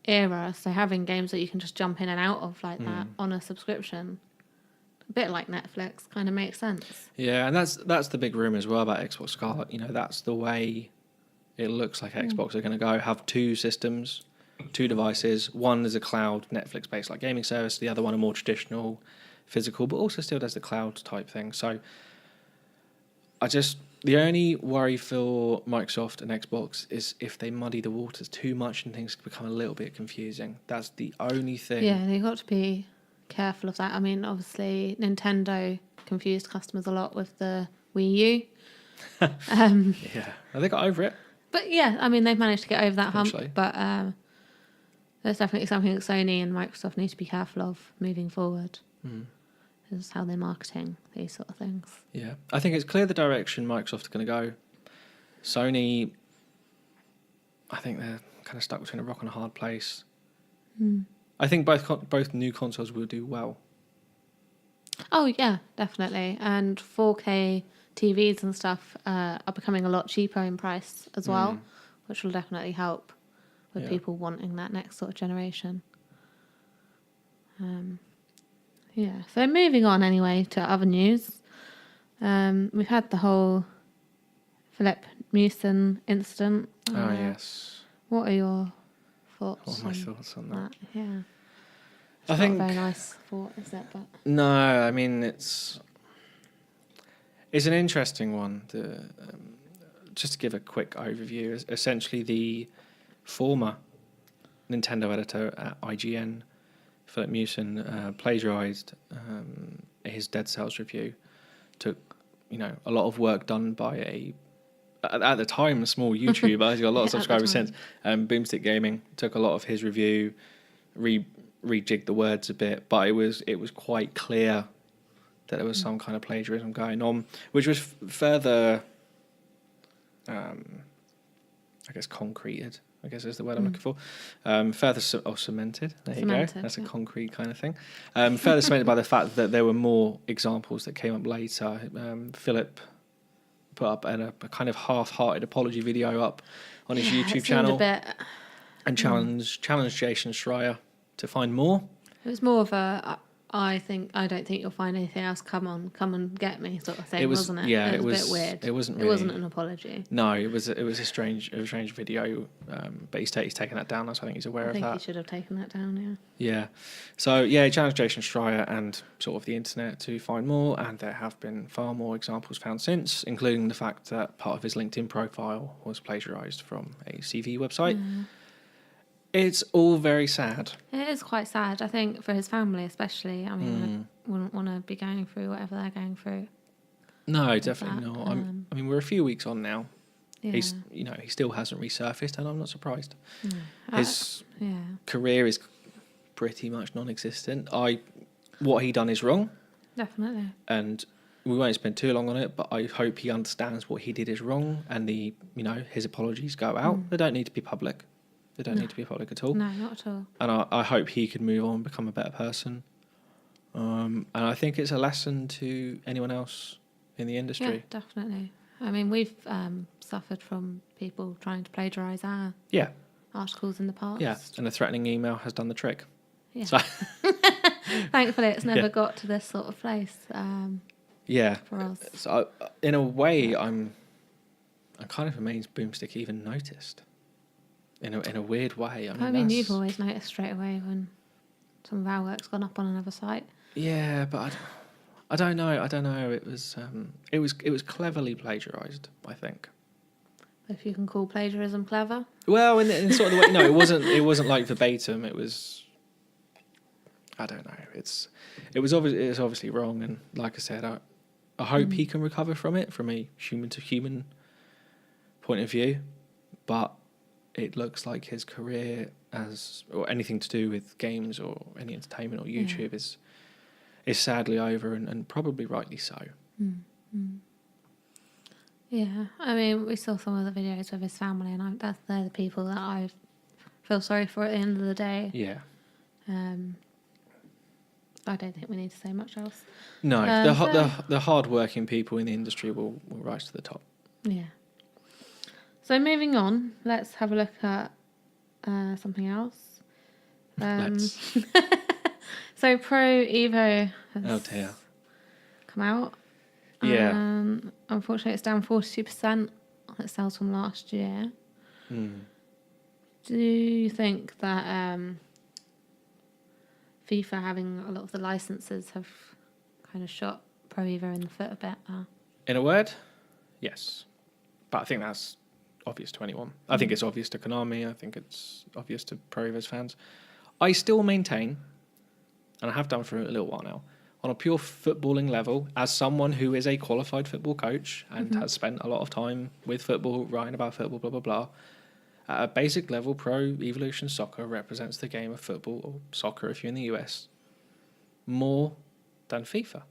era. So having games that you can just jump in and out of like that on a subscription, a bit like Netflix, kind of makes sense. Yeah, and that's the big rumour as well about Xbox Scarlet. That's the way it looks like Xbox are going to go. Have two systems, two devices. One is a cloud Netflix-based like gaming service. The other one a more traditional physical, but also still does the cloud type thing. So the only worry for Microsoft and Xbox is if they muddy the waters too much and things become a little bit confusing. That's the only thing. Yeah, they've got to be careful of that. I mean, obviously, Nintendo confused customers a lot with the Wii U. Yeah, they got over it. But yeah, I mean, they've managed to get over that hump. Eventually. But there's definitely something that Sony and Microsoft need to be careful of moving forward. Is how they're marketing these sort of things. Yeah, I think it's clear the direction Microsoft are going to go. Sony, I think they're kind of stuck between a rock and a hard place. I think both new consoles will do well. Oh yeah, definitely. And 4K TVs and stuff are becoming a lot cheaper in price as well, which will definitely help with people wanting that next sort of generation. Yeah, so moving on anyway to other news. We've had the whole Philip Mewson incident. Oh, yes. What are your thoughts? What are my thoughts on that? Yeah. I think not a very nice thought, is it? But no, I mean it's an interesting one. Just to give a quick overview, essentially the former Nintendo editor at IGN, Philip Mewson, plagiarized his Dead Cells review. Took a lot of work done by at the time a small YouTuber. He's got a lot of subscribers since. Boomstick Gaming took a lot of his review, rejigged the words a bit, but it was quite clear that there was some kind of plagiarism going on, which was further, I guess, concreted I guess is the word I'm looking for. Further cemented. There you go. That's a concrete kind of thing. Further cemented by the fact that there were more examples that came up later. Philip put up a kind of half-hearted apology video up on his YouTube channel and challenged Jason Schreier to find more. It was more of a I don't think you'll find anything else. Come and get me, sort of thing, wasn't it? Yeah, it was a bit weird. It wasn't an apology. No, it was a strange video. But he's taken that down. So I think he's aware of that. I think he should have taken that down. Yeah. Yeah. So yeah, he challenged Jason Schreier and sort of the internet to find more, and there have been far more examples found since, including the fact that part of his LinkedIn profile was plagiarized from a CV website. It's all very sad. It is quite sad, I think, for his family especially. I mean, I wouldn't want to be going through whatever they're going through. No, definitely not. I mean, we're a few weeks on now. Yeah. He still hasn't resurfaced, and I'm not surprised. His career is pretty much non-existent. What he done is wrong. Definitely. And we won't spend too long on it, but I hope he understands what he did is wrong, and his apologies go out. They don't need to be public. They don't need to be public at all. No, not at all. And I hope he can move on, become a better person. And I think it's a lesson to anyone else in the industry. Yeah, definitely. I mean, we've suffered from people trying to plagiarise our articles in the past. Yeah, and a threatening email has done the trick. Yeah. So thankfully, it's never got to this sort of place. For us. So in a way, I'm kind of amazed Boomstick even noticed. In a weird way. I mean, you've always noticed straight away when some of our work's gone up on another site. Yeah, but I don't know. It was cleverly plagiarised, I think. If you can call plagiarism clever. Well, in sort of the way. No, it wasn't like verbatim. It was. I don't know. It's obviously wrong, and like I said, I hope he can recover from it from a human to human point of view, but it looks like his career or anything to do with games or any entertainment or YouTube is sadly over, and probably rightly so. Yeah, I mean, we saw some of the videos with his family, and they're the people that I feel sorry for at the end of the day. Yeah. I don't think we need to say much else. No, the hard-working people in the industry will rise to the top. Yeah. So moving on, let's have a look at something else. Let's. So Pro Evo has come out. Yeah. Unfortunately, it's down 42% on its sales from last year. Do you think that FIFA having a lot of the licenses have kind of shot Pro Evo in the foot a bit? In a word, yes. But I think that's obvious to anyone. I think it's obvious to Konami. I think it's obvious to Pro Evo's fans. I still maintain, and I have done for a little while now, on a pure footballing level, as someone who is a qualified football coach and has spent a lot of time with football, writing about football, blah, blah, blah, at a basic level, Pro Evolution Soccer represents the game of football, or soccer if you're in the US, more than FIFA.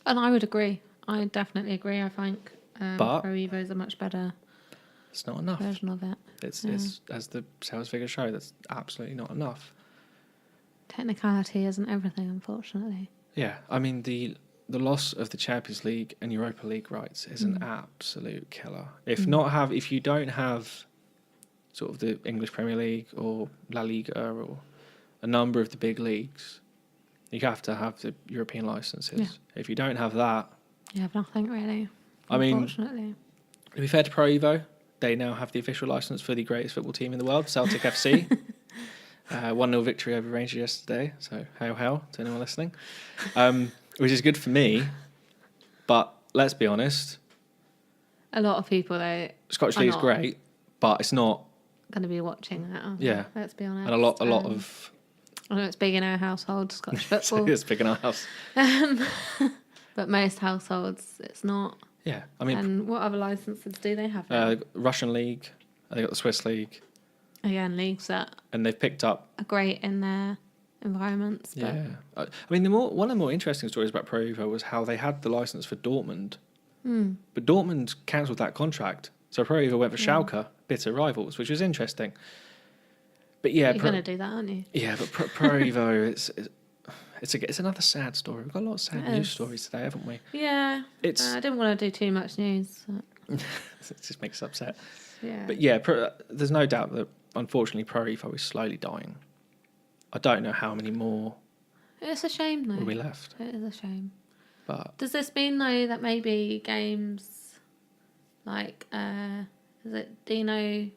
And I would agree. I definitely agree. I think Pro Evo is a much better it's not enough version of it. It's as the sales figures show, that's absolutely not enough. Technicality isn't everything, unfortunately. Yeah, I mean the loss of the Champions League and Europa League rights is an absolute killer. If you don't have sort of the English Premier League or La Liga or a number of the big leagues, you have to have the European licenses. Yeah. If you don't have that, you have nothing really. Unfortunately. To be fair to Pro Evo, they now have the official license for the greatest football team in the world, Celtic FC. 1-0 victory over Rangers yesterday, so hail to anyone listening. Which is good for me, but let's be honest. A lot of people, though, Scottish League's great, but it's not going to be watching that. Yeah. Let's be honest. And a lot of... I know it's big in our household, Scottish football. It's big in our house. But most households, it's not. Yeah, I mean... And what other licenses do they have? Russian League, they got the Swiss League. Again, leagues that... And they've picked up... are great in their environments. But yeah. I mean, one of the more interesting stories about Pro Evo was how they had the license for Dortmund. But Dortmund cancelled that contract. So Pro Evo went for Schalke, bitter rivals, which was interesting. But yeah, you're gonna do that, aren't you? Yeah, but Pro Evo, it's another sad story. We've got a lot of sad news stories today, haven't we? Yeah. I didn't want to do too much news. It just makes us upset. Yeah. But yeah, there's no doubt that unfortunately Pro Evo is slowly dying. I don't know how many more It's a shame, though. will be left. It is a shame. But Does this mean, though, that maybe games like, is it Dino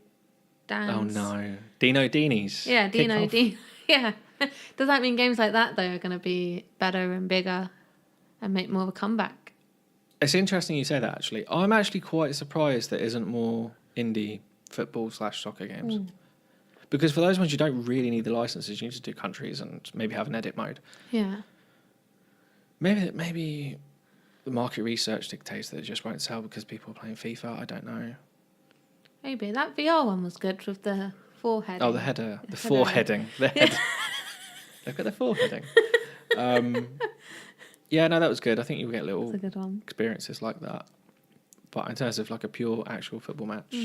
Dance? oh no, Dino Deenies. Yeah, Dino D. Yeah. Does that mean games like that, though, are going to be better and bigger and make more of a comeback? It's interesting you say that, actually. I'm actually quite surprised there isn't more indie football/soccer games. Because for those ones, you don't really need the licenses. You need to do countries and maybe have an edit mode. Yeah. Maybe the market research dictates that it just won't sell because people are playing FIFA. I don't know. Maybe. That VR one was good with the forehead. Oh, the header. The foreheading. The head. Look at the foreheading. Yeah, no, that was good. I think you'll get little That's a good one. experiences like that. But in terms of like a pure actual football match,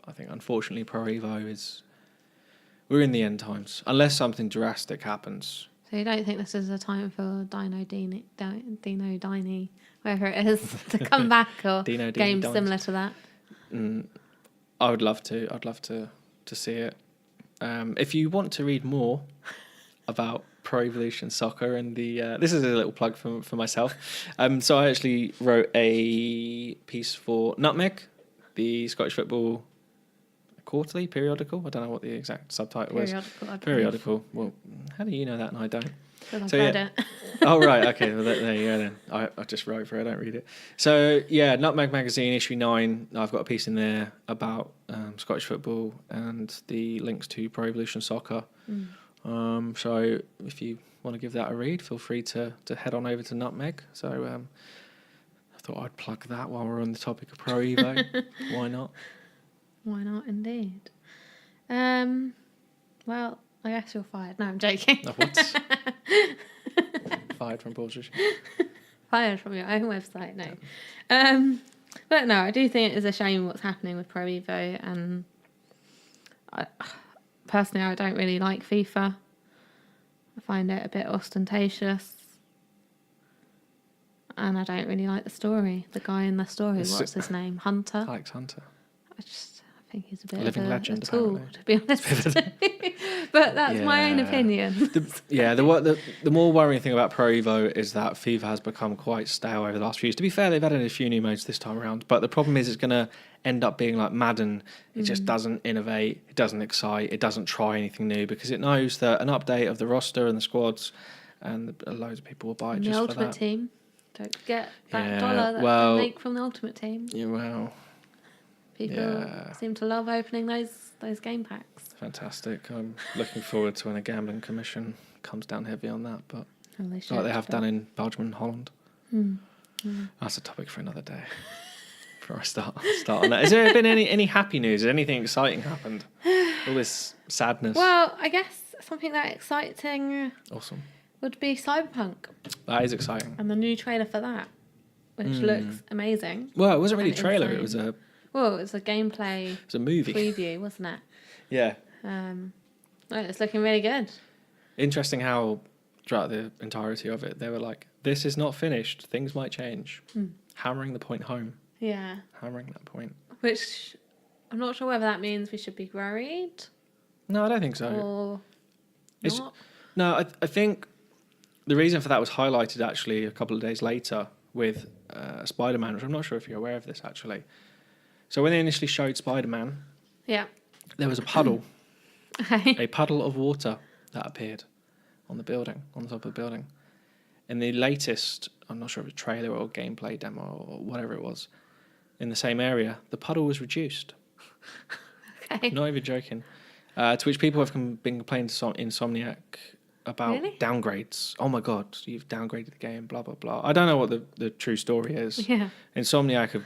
I think unfortunately Pro Evo is... We're in the end times. Unless something drastic happens. So you don't think this is a time for Dino Dini, whatever it is, to come back, or Dino Dini games Dynasty. similar to that? I would love to. I'd love to see it. If you want to read more about Pro Evolution Soccer and the... this is a little plug for myself. So I actually wrote a piece for Nutmeg, the Scottish Football Quarterly, periodical. I don't know what the exact subtitle was. Periodical. Well, how do you know that and I don't? Because I've read it. Oh, right. Okay. Well, there you go then. I just wrote for it. I don't read it. So, yeah, Nutmeg Magazine, issue 9. I've got a piece in there about Scottish football and the links to Pro Evolution Soccer. So if you want to give that a read, feel free to head on over to Nutmeg. So I thought I'd plug that while we're on the topic of Pro Evo. Why not? Why not, indeed? Well, I guess you're fired. No, I'm joking. Oh, what? Fired from Portage. Fired from your own website, no. But no, I do think it is a shame what's happening with Pro Evo, and personally, I don't really like FIFA. I find it a bit ostentatious, and I don't really like the story. The guy in the story, what's his name? Hunter? Alex Hunter. I think he's a bit Living of a legend, tool, apparently. to be honest. But that's my own opinion. The more worrying thing about Pro Evo is that FIFA has become quite stale over the last few years. To be fair, they've added a few new modes this time around, but the problem is it's going to end up being like Madden. It just doesn't innovate, it doesn't excite, it doesn't try anything new because it knows that an update of the roster and the squads and loads of people will buy it And just the for Ultimate that. Team. Don't forget that Yeah, dollar that well- they make from the Ultimate Team. Yeah, well, People seem to love opening those game packs. fantastic. I'm looking forward to when a gambling commission comes down heavy on that, but Well, they should, like they have done in Belgium and Holland. That's a topic for another day. Before I start on that, has there been any happy news? Has anything exciting happened? All this sadness. Well, I guess something that exciting Awesome. would be Cyberpunk That is exciting. and the new trailer for that, which looks amazing. Well, it wasn't really a And trailer. insane. It was a Well, it's a gameplay movie. preview, wasn't it? Yeah. Well, it's looking really good. Interesting how throughout the entirety of it, they were like, "This is not finished. Things might change." Hammering the point home. Yeah. Hammering that point. Which I'm not sure whether that means we should be worried No, I don't think so. or It's- not. No, I think the reason for that was highlighted actually a couple of days later with Spider-Man, which I'm not sure if you're aware of this actually. So when they initially showed Spider-Man, Yeah. there was a puddle, Okay. a puddle of water that appeared on the building, on the top of the building. In the latest, I'm not sure if it was a trailer or gameplay demo or whatever it was, in the same area, the puddle was reduced. Okay. Not even joking. To which people have been complaining to Insomniac about Really? downgrades. Oh my God, you've downgraded the game, blah, blah, blah. I don't know what the true story is. Yeah. Insomniac have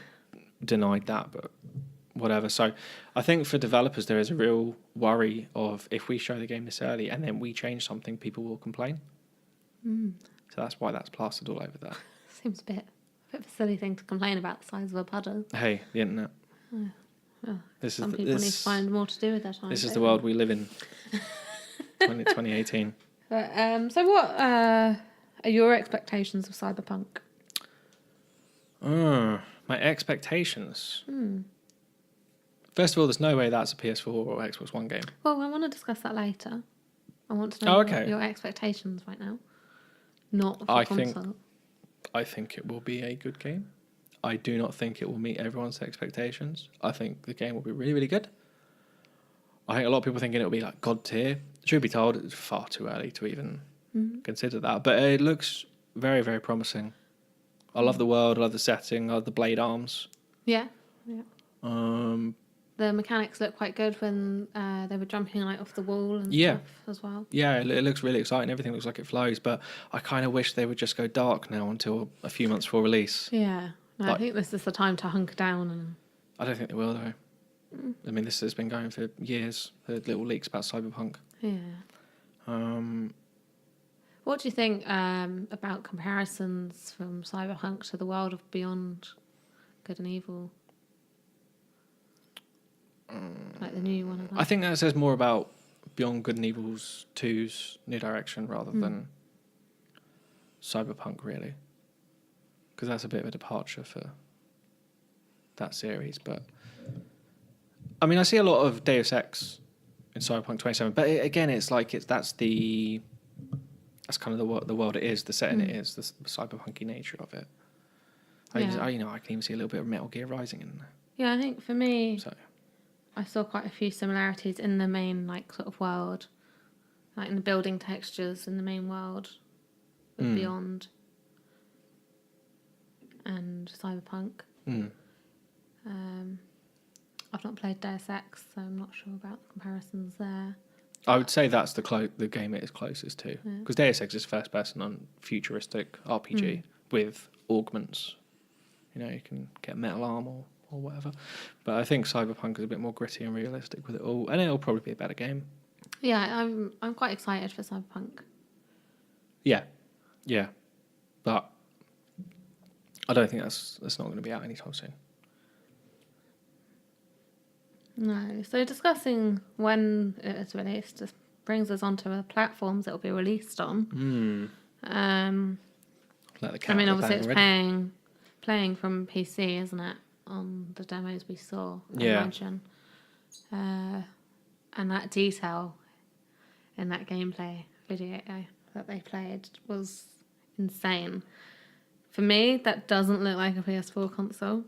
denied that, but whatever. So I think for developers, there is a real worry of if we show the game this early and then we change something, people will complain. So that's why that's plastered all over there. Seems a bit of a silly thing to complain about, the size of a puddle. Hey, the internet. Well, This some is people need to find more to do with their time. This is the world we live in. 2018. But, so what are your expectations of Cyberpunk? My expectations. First of all, there's no way that's a PS4 or Xbox One game. Well, I want to discuss that later. I want to know okay. your expectations right now. Not for console. I think it will be a good game. I do not think it will meet everyone's expectations. I think the game will be really, really good. I think a lot of people thinking it will be like God tier. Truth be told, it's far too early to even consider that. But it looks very, very promising. I love the world. I love the setting. I love the blade arms. Yeah. The mechanics look quite good when they were jumping like off the wall and stuff as well. Yeah, it looks really exciting. Everything looks like it flows. But I kind of wish they would just go dark now until a few months before release. Yeah. No, I think this is the time to hunker down. And I don't think they will, though. I mean, this has been going for years. The little leaks about Cyberpunk. Yeah. What do you think about comparisons from Cyberpunk to the world of Beyond Good and Evil? Like the new one. I think that says more about Beyond Good and Evil's 2's New Direction rather than Cyberpunk, really. Because that's a bit of a departure for that series. But I mean, I see a lot of Deus Ex in Cyberpunk 27, but again, it's like that's kind of the world it is, the setting it is, the cyberpunky nature of it. I can even see a little bit of Metal Gear Rising in there. Yeah, I think for me, I saw quite a few similarities in the main like sort of world, like in the building textures in the main world with Beyond and Cyberpunk. I've not played Deus Ex, so I'm not sure about the comparisons there. I would say that's the game it is closest to, because Deus Ex is first person on futuristic RPG with augments. You know, you can get metal arm or whatever. But I think Cyberpunk is a bit more gritty and realistic with it all, and it'll probably be a better game. Yeah, I'm quite excited for Cyberpunk. Yeah, but I don't think that's not going to be out anytime soon. No. So discussing when it is released just brings us onto the platforms it will be released on. Let the I mean, obviously it's playing from PC, isn't it? On the demos we saw, I imagine. And that detail in that gameplay video that they played was insane. For me, that doesn't look like a PS4 console.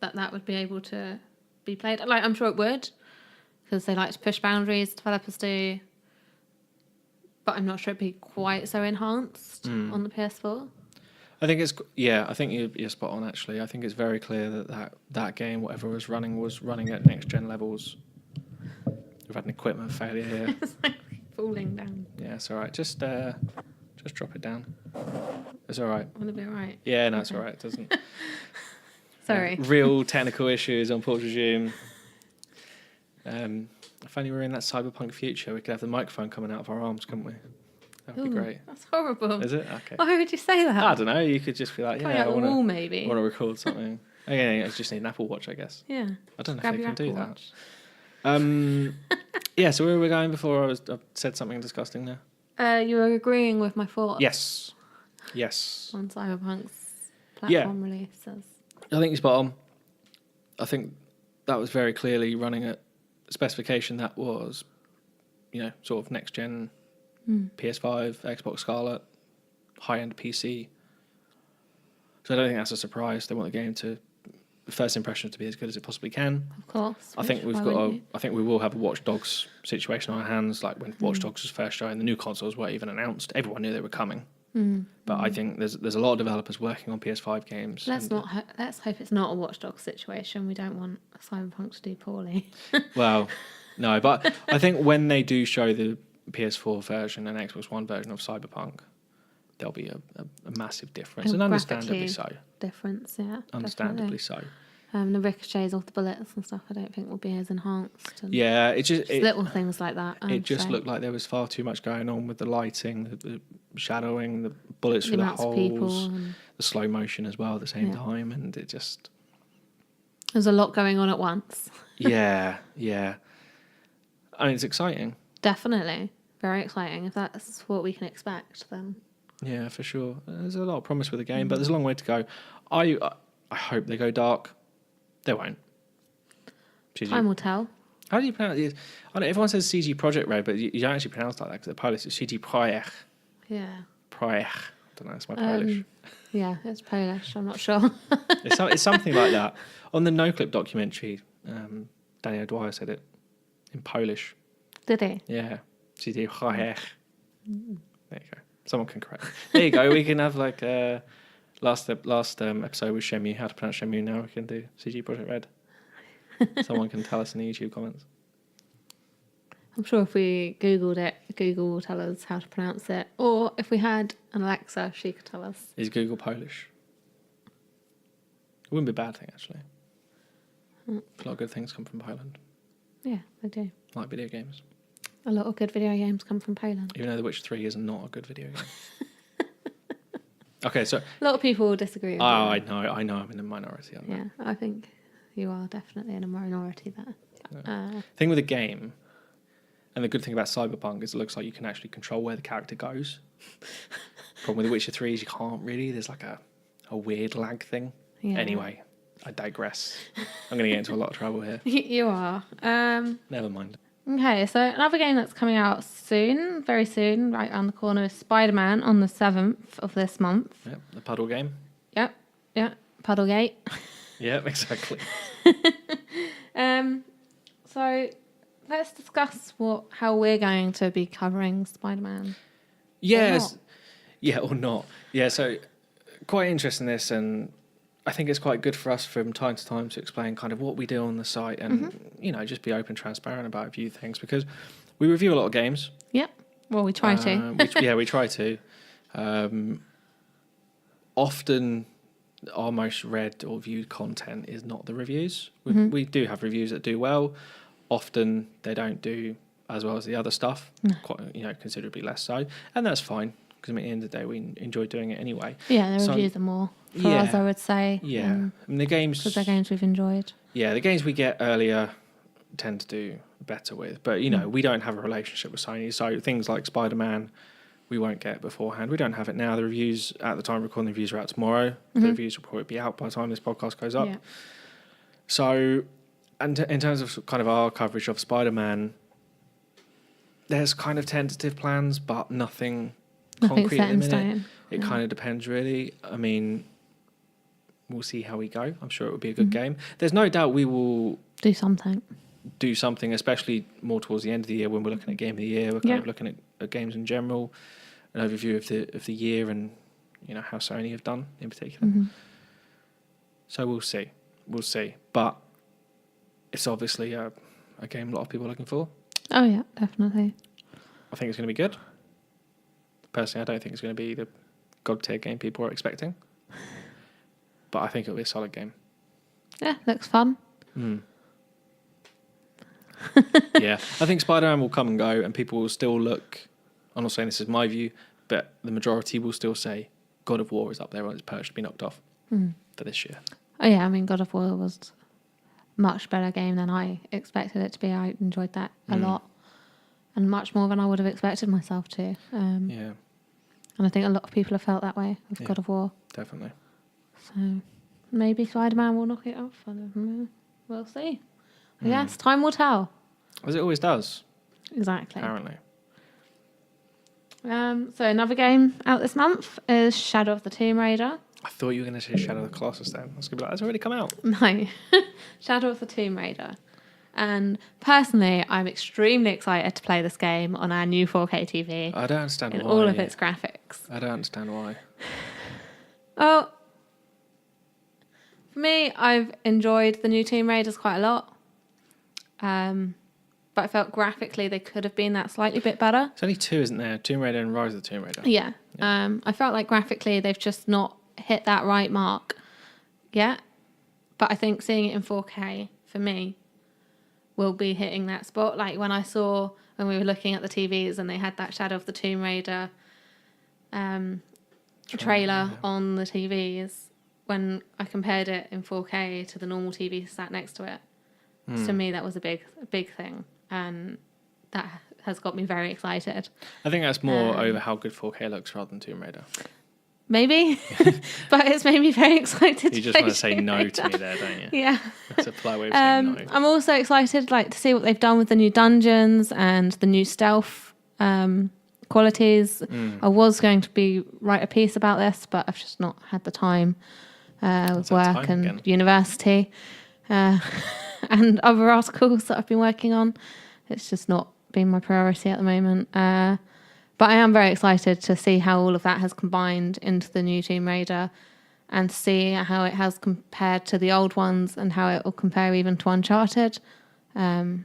That would be able to be played. Like, I'm sure it would, because they like to push boundaries, developers do. But I'm not sure it'd be quite so enhanced on the PS4. I think I think you're spot on, actually. I think it's very clear that game, whatever was running at next gen levels. We've had an equipment failure here. It's like falling down. Yeah, it's all right. Just drop it down. It's all right. Will it be all right? Yeah, no, it's all right. It doesn't. Sorry. Real technical issues on port regime. If only we were in that cyberpunk future, we could have the microphone coming out of our arms, couldn't we? That would be great. That's horrible. Is it? Okay. Why would you say that? I don't know. You could just be like, I want to record something. I just need an Apple Watch, I guess. Yeah. I don't know Grab if they can do Watch. that. Yeah, so where were we going before I said something disgusting there? You were agreeing with my thoughts. Yes. On Cyberpunk's platform releases. I think you're spot on. I think that was very clearly running at specification that was, sort of next gen PS5, Xbox Scarlet, high end PC. So I don't think that's a surprise. They want the game to, first impression, to be as good as it possibly can. Of course. I think I think we will have a Watch Dogs situation on our hands. Like when Watch Dogs was first showing, the new consoles weren't even announced. Everyone knew they were coming. But I think there's a lot of developers working on PS5 games. Let's hope it's not a Watch Dogs situation. We don't want Cyberpunk to do poorly. Well, no, but I think when they do show the PS4 version and Xbox One version of Cyberpunk, there'll be a massive difference, and understandably so. Difference, yeah. Understandably so. The ricochets off the bullets and stuff, I don't think will be as enhanced. And yeah, it's just little things like that. It just looked like there was far too much going on with the lighting, the shadowing, the bullets through the holes, the slow motion as well at the same time, and it just There's a lot going on at once. Yeah. I mean, it's exciting. Definitely. Very exciting. If that's what we can expect, then... Yeah, for sure. There's a lot of promise with the game, but there's a long way to go. I hope they go dark. They won't. Time will tell. How do you pronounce it? I know everyone says CG Project Red, but you don't actually pronounce it like that because they're Polish. It's CG Projekt. Yeah. Projekt. I don't know, it's my Polish. Yeah, it's Polish. I'm not sure. It's something like that. On the No Clip documentary, Daniel Dwyer said it in Polish. Did he? Yeah. CG Projekt. There you go. Someone can correct me. There you go. We can have like last episode with Shenmue, how to pronounce Shenmue. Now we can do CG Project Red. Someone can tell us in the YouTube comments. I'm sure if we Googled it, Google will tell us how to pronounce it. Or if we had an Alexa, she could tell us. Is Google Polish? It wouldn't be a bad thing, actually. A lot of good things come from Poland. Yeah, they do. Like video games. A lot of good video games come from Poland. Even though The Witcher 3 is not a good video game. Okay, so... A lot of people will disagree with I know I'm in the minority on that. Yeah, I think you are definitely in a minority there. Yeah. Thing with the game, and the good thing about Cyberpunk is it looks like you can actually control where the character goes. Problem with The Witcher 3 is you can't really. There's like a weird lag thing. Yeah. Anyway, I digress. I'm going to get into a lot of trouble here. You are. Never mind. Okay, so another game that's coming out soon, very soon, right around the corner, is Spider-Man on the 7th of this month. Yep, the puddle game. Yep, puddlegate. Yep, exactly. So let's discuss how we're going to be covering Spider-Man. Yes. Yeah, or not. Yeah, so quite interesting this, and I think it's quite good for us from time to time to explain kind of what we do on the site and, just be open, transparent about a few things because we review a lot of games. Yep. Well, we try to. We try to. Often our most read or viewed content is not the reviews. We do have reviews that do well. Often they don't do as well as the other stuff, quite, considerably less so. And that's fine because at the end of the day, we enjoy doing it anyway. Yeah, the reviews are more for us, I would say. Yeah. And the games... Because they're games we've enjoyed. Yeah, the games we get earlier tend to do better with. But, we don't have a relationship with Sony. So things like Spider-Man, we won't get beforehand. We don't have it now. The reviews, at the time of recording, the reviews are out tomorrow. The reviews will probably be out by the time this podcast goes up. Yeah. So, and in terms of kind of our coverage of Spider-Man, there's kind of tentative plans, but nothing concrete at the minute. It kind of depends, really. I mean, we'll see how we go. I'm sure it will be a good game. There's no doubt we will do something, especially more towards the end of the year when we're looking at Game of the Year. We're kind of looking at games in general, an overview of the year, and how Sony have done in particular. So we'll see, but it's obviously a game a lot of people are looking for. Oh yeah, definitely. I think it's going to be good. Personally, I don't think it's going to be the god tier game people are expecting, but I think it'll be a solid game. Yeah, looks fun. Yeah, I think Spider-Man will come and go, and people will still look. I'm not saying this is my view, but the majority will still say God of War is up there on its perch to be knocked off for this year. Oh yeah, I mean God of War was a much better game than I expected it to be. I enjoyed that a lot, and much more than I would have expected myself to. Yeah, and I think a lot of people have felt that way with God of War. Definitely. So maybe Spider-Man will knock it off. We'll see. Yes, time will tell. As it always does. Exactly. Apparently. So another game out this month is Shadow of the Tomb Raider. I thought you were going to say Shadow of the Colossus then. I was going to be like, that's already come out. No. Shadow of the Tomb Raider. And personally, I'm extremely excited to play this game on our new 4K TV. I don't understand why. In all of its graphics. I don't understand why. Well, for me, I've enjoyed the new Tomb Raiders quite a lot. But I felt graphically they could have been that slightly bit better. It's only two, isn't there? Tomb Raider and Rise of the Tomb Raider. Yeah. I felt like graphically they've just not hit that right mark yet. But I think seeing it in 4K, for me, will be hitting that spot. Like when we were looking at the TVs and they had that Shadow of the Tomb Raider trailer on the TVs, when I compared it in 4K to the normal TV sat next to it, to me that was a big thing, and that has got me very excited. I think that's more over how good 4K looks rather than Tomb Raider. Maybe, but it's made me very excited. You just want to say no to me there, don't you? Yeah. That's a polite way of saying no. I'm also excited to see what they've done with the new dungeons and the new stealth qualities. I was going to write a piece about this, but I've just not had the time with work and university and other articles that I've been working on. It's just not been my priority at the moment. But I am very excited to see how all of that has combined into the new Tomb Raider and see how it has compared to the old ones and how it will compare even to Uncharted. I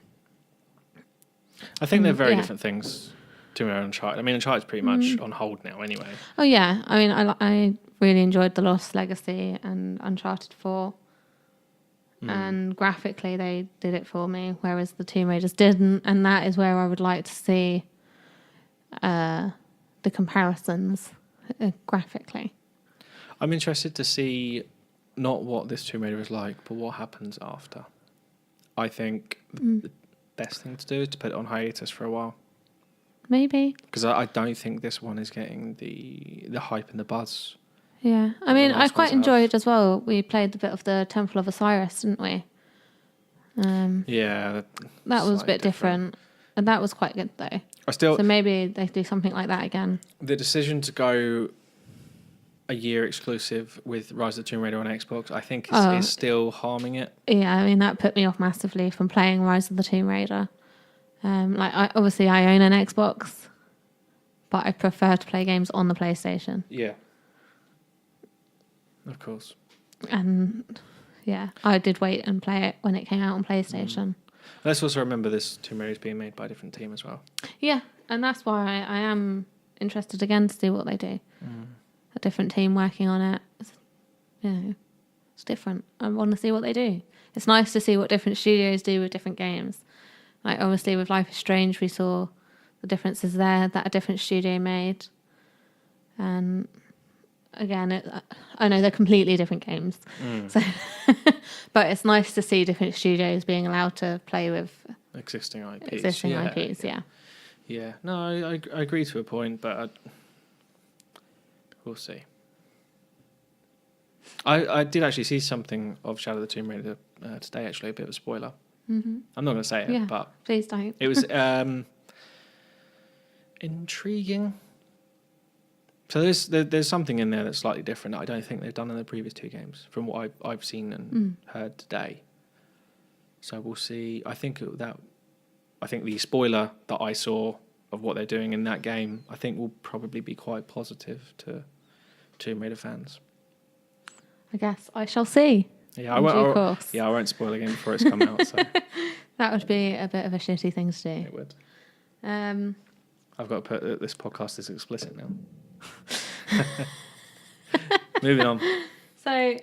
think they're very different things, Tomb Raider and Uncharted. I mean, Uncharted's pretty much on hold now anyway. Oh, yeah. I mean, I really enjoyed The Lost Legacy and Uncharted 4. And graphically, they did it for me, whereas the Tomb Raiders didn't. And that is where I would like to see the comparisons graphically. I'm interested to see not what this Tomb Raider is like, but what happens after. I think the best thing to do is to put it on hiatus for a while. Maybe. Because I don't think this one is getting the hype and the buzz. Yeah. I mean, I quite enjoyed as well. We played a bit of the Temple of Osiris, didn't we? Yeah. That was a bit different. And that was quite good, though. So maybe they do something like that again. The decision to go a year exclusive with Rise of the Tomb Raider on Xbox, I think is still harming it. Yeah, I mean, that put me off massively from playing Rise of the Tomb Raider. Obviously I own an Xbox, but I prefer to play games on the PlayStation. Yeah. Of course. And yeah, I did wait and play it when it came out on PlayStation. Let's also remember this Tomb Raider is being made by a different team as well. Yeah, and that's why I am interested again to see what they do. A different team working on it. It's different. I want to see what they do. It's nice to see what different studios do with different games. Like, obviously, with Life is Strange, we saw the differences there that a different studio made. And again, I know they're completely different games. So, but it's nice to see different studios being allowed to play with existing IPs. Yeah. No, I agree to a point, but we'll see. I did actually see something of Shadow of the Tomb Raider today, actually, a bit of a spoiler. I'm not going to say it, but... Please don't. It was intriguing. So there's something in there that's slightly different that I don't think they've done in the previous two games, from what I've seen and heard today. So we'll see. I think the spoiler that I saw of what they're doing in that game, I think will probably be quite positive to Tomb Raider fans. I guess I shall see. Yeah, I won't spoil the game before it's come out. So. That would be a bit of a shitty thing to do. It would. I've got to put that this podcast is explicit now. Moving on. So,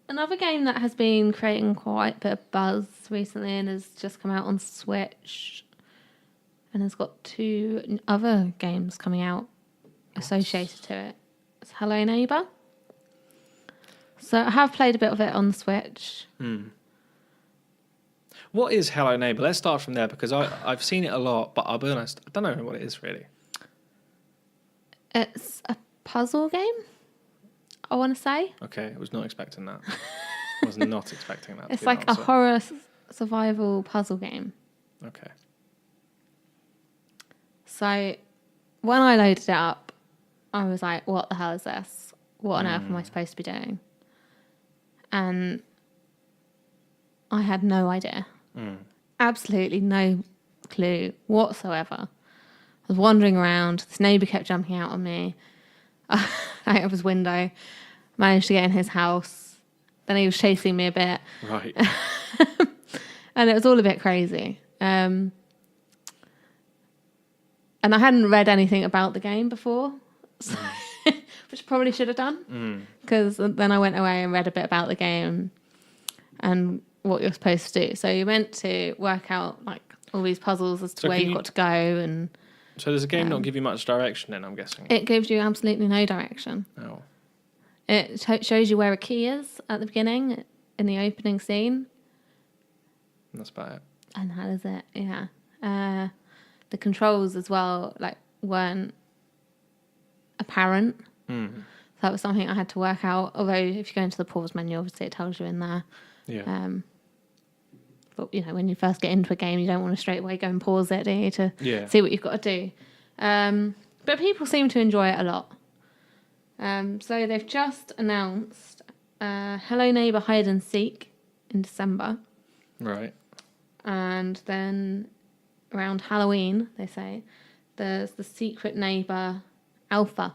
another game that has been creating quite a bit of buzz recently and has just come out on Switch and has got 2 other games coming out associated to it. It's Hello Neighbour. So I have played a bit of it on the Switch. What is Hello Neighbour? Let's start from there, because I've seen it a lot, but I'll be honest, I don't know what it is really. It's a puzzle game, I want to say. Okay, I was not expecting that. I was not expecting that. It's like a horror survival puzzle game. Okay. So when I loaded it up, I was like, what the hell is this? What on earth am I supposed to be doing? And I had no idea. Absolutely no clue whatsoever. I was wandering around. This neighbour kept jumping out on me out of his window. Managed to get in his house. Then he was chasing me a bit. Right. And it was all a bit crazy. And I hadn't read anything about the game before, so which I probably should have done. Because then I went away and read a bit about the game and what you're supposed to do. So you're meant to work out like all these puzzles as to where you've got to go. And so does the game not give you much direction then, I'm guessing? It gives you absolutely no direction. Oh. It shows you where a key is at the beginning in the opening scene. That's about it. And that is it, yeah. The controls as well, like, weren't apparent. So that was something I had to work out. Although if you go into the pause menu, obviously it tells you in there. Yeah. But, you know, when you first get into a game, you don't want to straight away go and pause it, do you, to Yeah. see what you've got to do. But people seem to enjoy it a lot. So they've just announced Hello Neighbour Hide and Seek in December. Right. And then around Halloween, they say, there's the Secret Neighbour Alpha.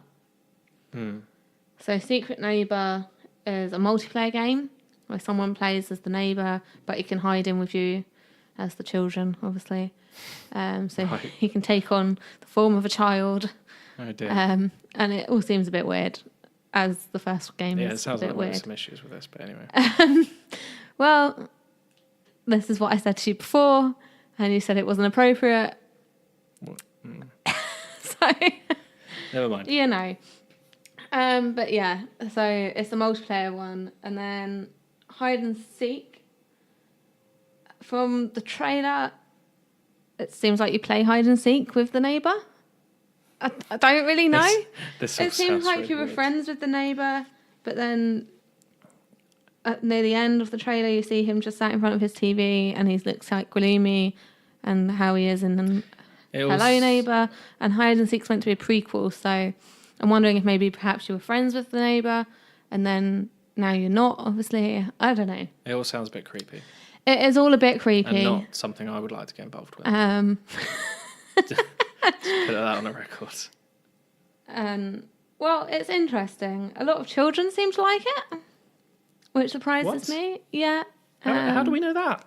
So Secret Neighbour is a multiplayer game where someone plays as the neighbour, but he can hide in with you as the children, obviously. So Right. he can take on the form of a child. Oh dear. And it all seems a bit weird, as the first game Yeah, it is sounds a like bit there's weird. some issues with this, but anyway. Well, this is what I said to you before, and you said it wasn't appropriate. So, Never mind. you know. But yeah, so it's a multiplayer one, and then Hide and Seek. From the trailer, it seems like you play hide and seek with the neighbour. I don't really know. This all It seemed sounds like really you were weird. friends with the neighbour, but then near the end of the trailer, you see him just sat in front of his TV, and he looks like gloomy, and how he is in Hello Neighbour, and Hide and Seek's meant to be a prequel, so I'm wondering if maybe perhaps you were friends with the neighbour, and then now you're not, obviously. I don't know. It all sounds a bit creepy. It is all a bit creepy. And not something I would like to get involved with. Put that on a record. Well, it's interesting. A lot of children seem to like it, which surprises What? me. Yeah. How do we know that?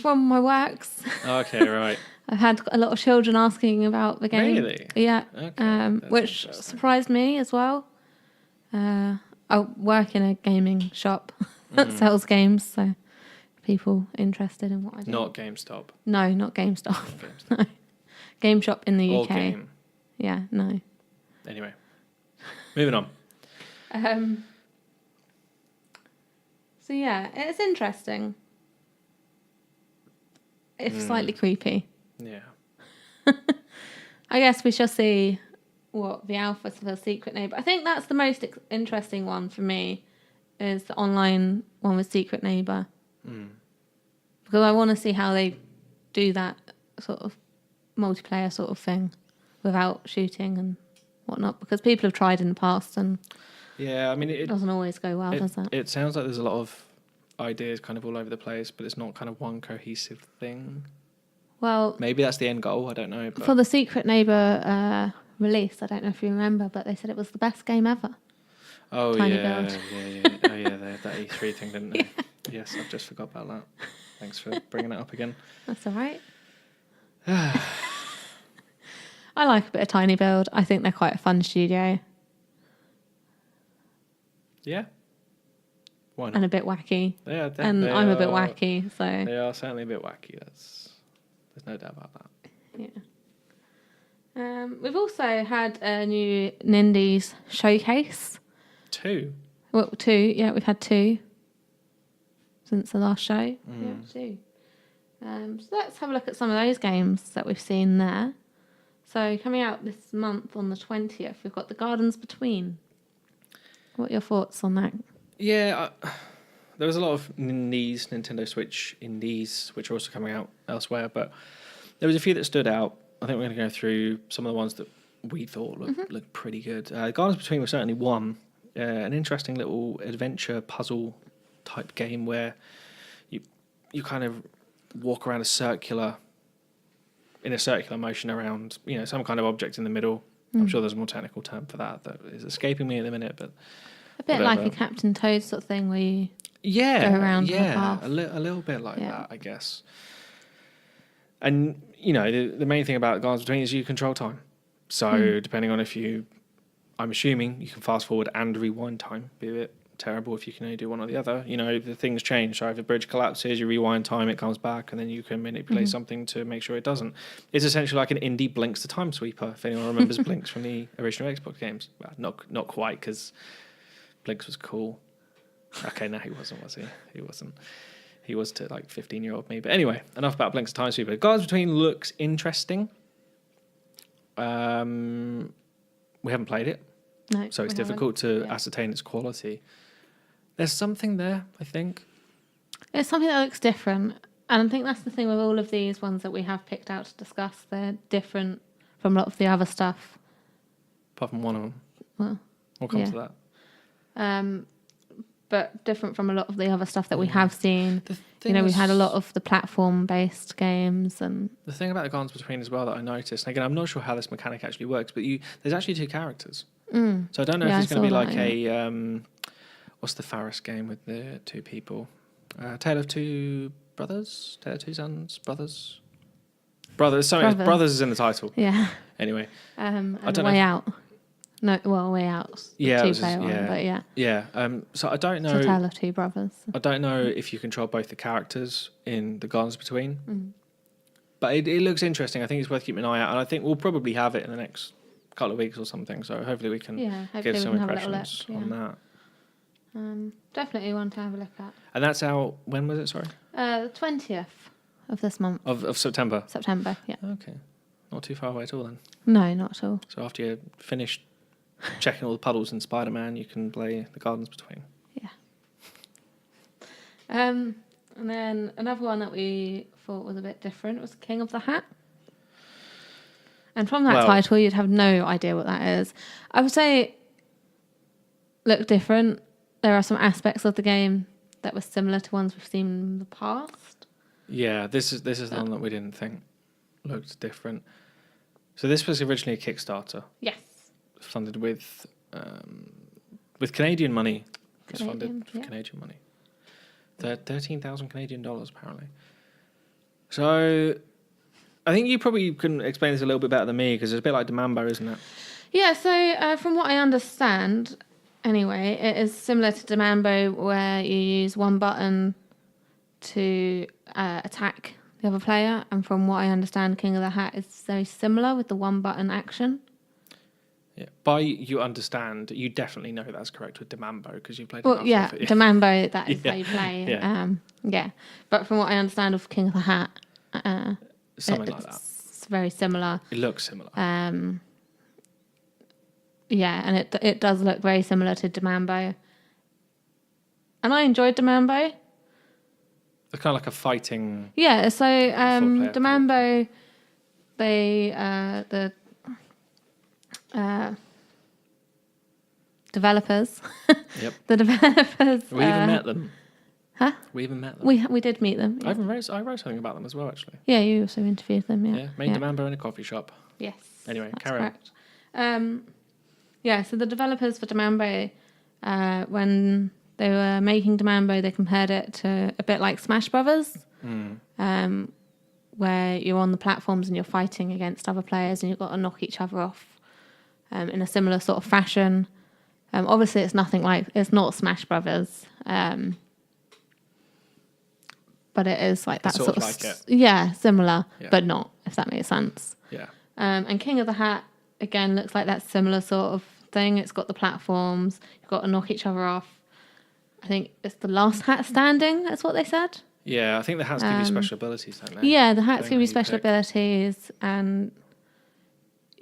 From my works. Okay, right. I've had a lot of children asking about the game. Really? Yeah. Okay, that's Which interesting. surprised me as well. I work in a gaming shop that sells games, so people interested in what I do. Not GameStop. No, not GameStop. GameStop. No. Game shop in the Or UK. game. Yeah, no. Anyway. Moving on. So yeah, it's interesting. If slightly creepy. Yeah. I guess we shall see what the alpha for the Secret Neighbour. I think that's the most interesting one for me, is the online one with Secret Neighbour. Because I want to see how they do that sort of multiplayer sort of thing without shooting and whatnot. Because people have tried in the past and Yeah, I mean, it doesn't always go well, does it? It sounds like there's a lot of ideas kind of all over the place, but it's not kind of one cohesive thing. Well, Maybe that's the end goal, I don't know. But for the Secret Neighbour release, I don't know if you remember, but they said it was the best game ever. oh, Tiny yeah, build. yeah. Oh, yeah, they had that E3 thing, didn't they? Yes, I've just forgot about that. Thanks for bringing it up again. That's all right. I like a bit of Tiny Build. I think they're quite a fun studio Yeah. Why not? and a bit wacky. Yeah, And I'm a bit wacky, so They are certainly a bit wacky. There's no doubt about that. yeah. We've also had a new Nindies showcase. 2. Well, 2. Yeah, we've had 2 since the last show. Yeah, 2. So let's have a look at some of those games that we've seen there. So coming out this month on the 20th, we've got The Gardens Between. What are your thoughts on that? Yeah, there was a lot of indies, Nintendo Switch indies, which are also coming out elsewhere, but there was a few that stood out. I think we're going to go through some of the ones that we thought looked pretty good. Gardens Between was certainly one. An interesting little adventure puzzle type game where you kind of walk around in a circular motion around, some kind of object in the middle. I'm sure there's a more technical term for that is escaping me at the minute, but A bit whatever. like a Captain Toad sort of thing where you go around the path. a little bit like that, I guess. And the main thing about Gardens Between is you control time. So depending on I'm assuming you can fast forward and rewind time, be a bit terrible if you can only do one or the other. You know, the things change. So if the bridge collapses, you rewind time, it comes back, and then you can manipulate something to make sure it doesn't. It's essentially like an indie Blinks the Time Sweeper, if anyone remembers Blinks from the original Xbox games. Well, not quite, because Blinks was cool. Okay, no, he wasn't, was he? He wasn't. He was to like 15-year-old me. But anyway, enough about Blinks the Time Sweeper. Gardens Between looks interesting. We haven't played it. No, so it's difficult to ascertain its quality. There's something there, I think. It's something that looks different. And I think that's the thing with all of these ones that we have picked out to discuss. They're different from a lot of the other stuff. Apart from one of them. Well, We'll come to that. But different from a lot of the other stuff that we have seen. We had a lot of the platform-based games. And the thing about the Gardens Between as well that I noticed, and again, I'm not sure how this mechanic actually works, but there's actually 2 characters. So I don't know if it's going to be like a... what's the Faris game with the 2 people? Tale of Two Brothers? Tale of Two Sons? Brothers? Brothers is in the title. Yeah. Anyway. And Way Out. No, well, Way Out's the 2-player one, but yeah. Yeah. So I don't know... It's a Tale of Two Brothers. I don't know if you control both the characters in the Gardens Between. But it looks interesting. I think it's worth keeping an eye out. And I think we'll probably have it in the next couple of weeks or something. So hopefully we can give some impressions on that. Definitely one to have a look at. And that's out, when was it, sorry? The 20th of this month. Of September? September, yeah. Okay. Not too far away at all then. No, not at all. So after you finish checking all the puddles in Spider-Man, you can play the Gardens Between. Yeah. And then another one that we thought was a bit different was King of the Hat. And from that title, you'd have no idea what that is. I would say look different. There are some aspects of the game that were similar to ones we've seen in the past. Yeah, this is the one that we didn't think looked different. So this was originally a Kickstarter. Yes. Funded with Canadian money. It was funded with Canadian money. 13,000 Canadian dollars, apparently. So I think you probably can explain this a little bit better than me, because it's a bit like Demambo, isn't it? Yeah, so from what I understand, anyway, it is similar to Demambo, where you use one button to attack the other player. And from what I understand, King of the Hat is very similar with the one button action. Yeah, by you understand, you definitely know that's correct with Demambo, because you played. Well, yeah, Demambo, that is how you play. Yeah. But from what I understand of King of the Hat, something like that. It's very similar. It looks similar. Yeah, and it does look very similar to Demambo. And I enjoyed Demambo. It's kind of like a fighting. Yeah, so Demambo, the developers. Yep. The developers. We even met them. Huh? We even met them. We did meet them. Yeah. I wrote something about them as well, actually. Yeah, you also interviewed them. Yeah. Made Demambo in a coffee shop. Yes. Anyway, that's carry correct. On. So the developers for Demambo, when they were making Demambo, they compared it to a bit like Smash Brothers, where you're on the platforms and you're fighting against other players and you've got to knock each other off in a similar sort of fashion. Obviously, it's not Smash Brothers, but it is like that sort of like it. Yeah, similar, but not, if that makes sense. Yeah. And King of the Hat, again, looks like that similar sort of thing. It's got the platforms. You've got to knock each other off. I think it's the last hat standing. That's what they said. Yeah, I think the hats give you special abilities, don't they? Yeah, the hats give you special abilities, and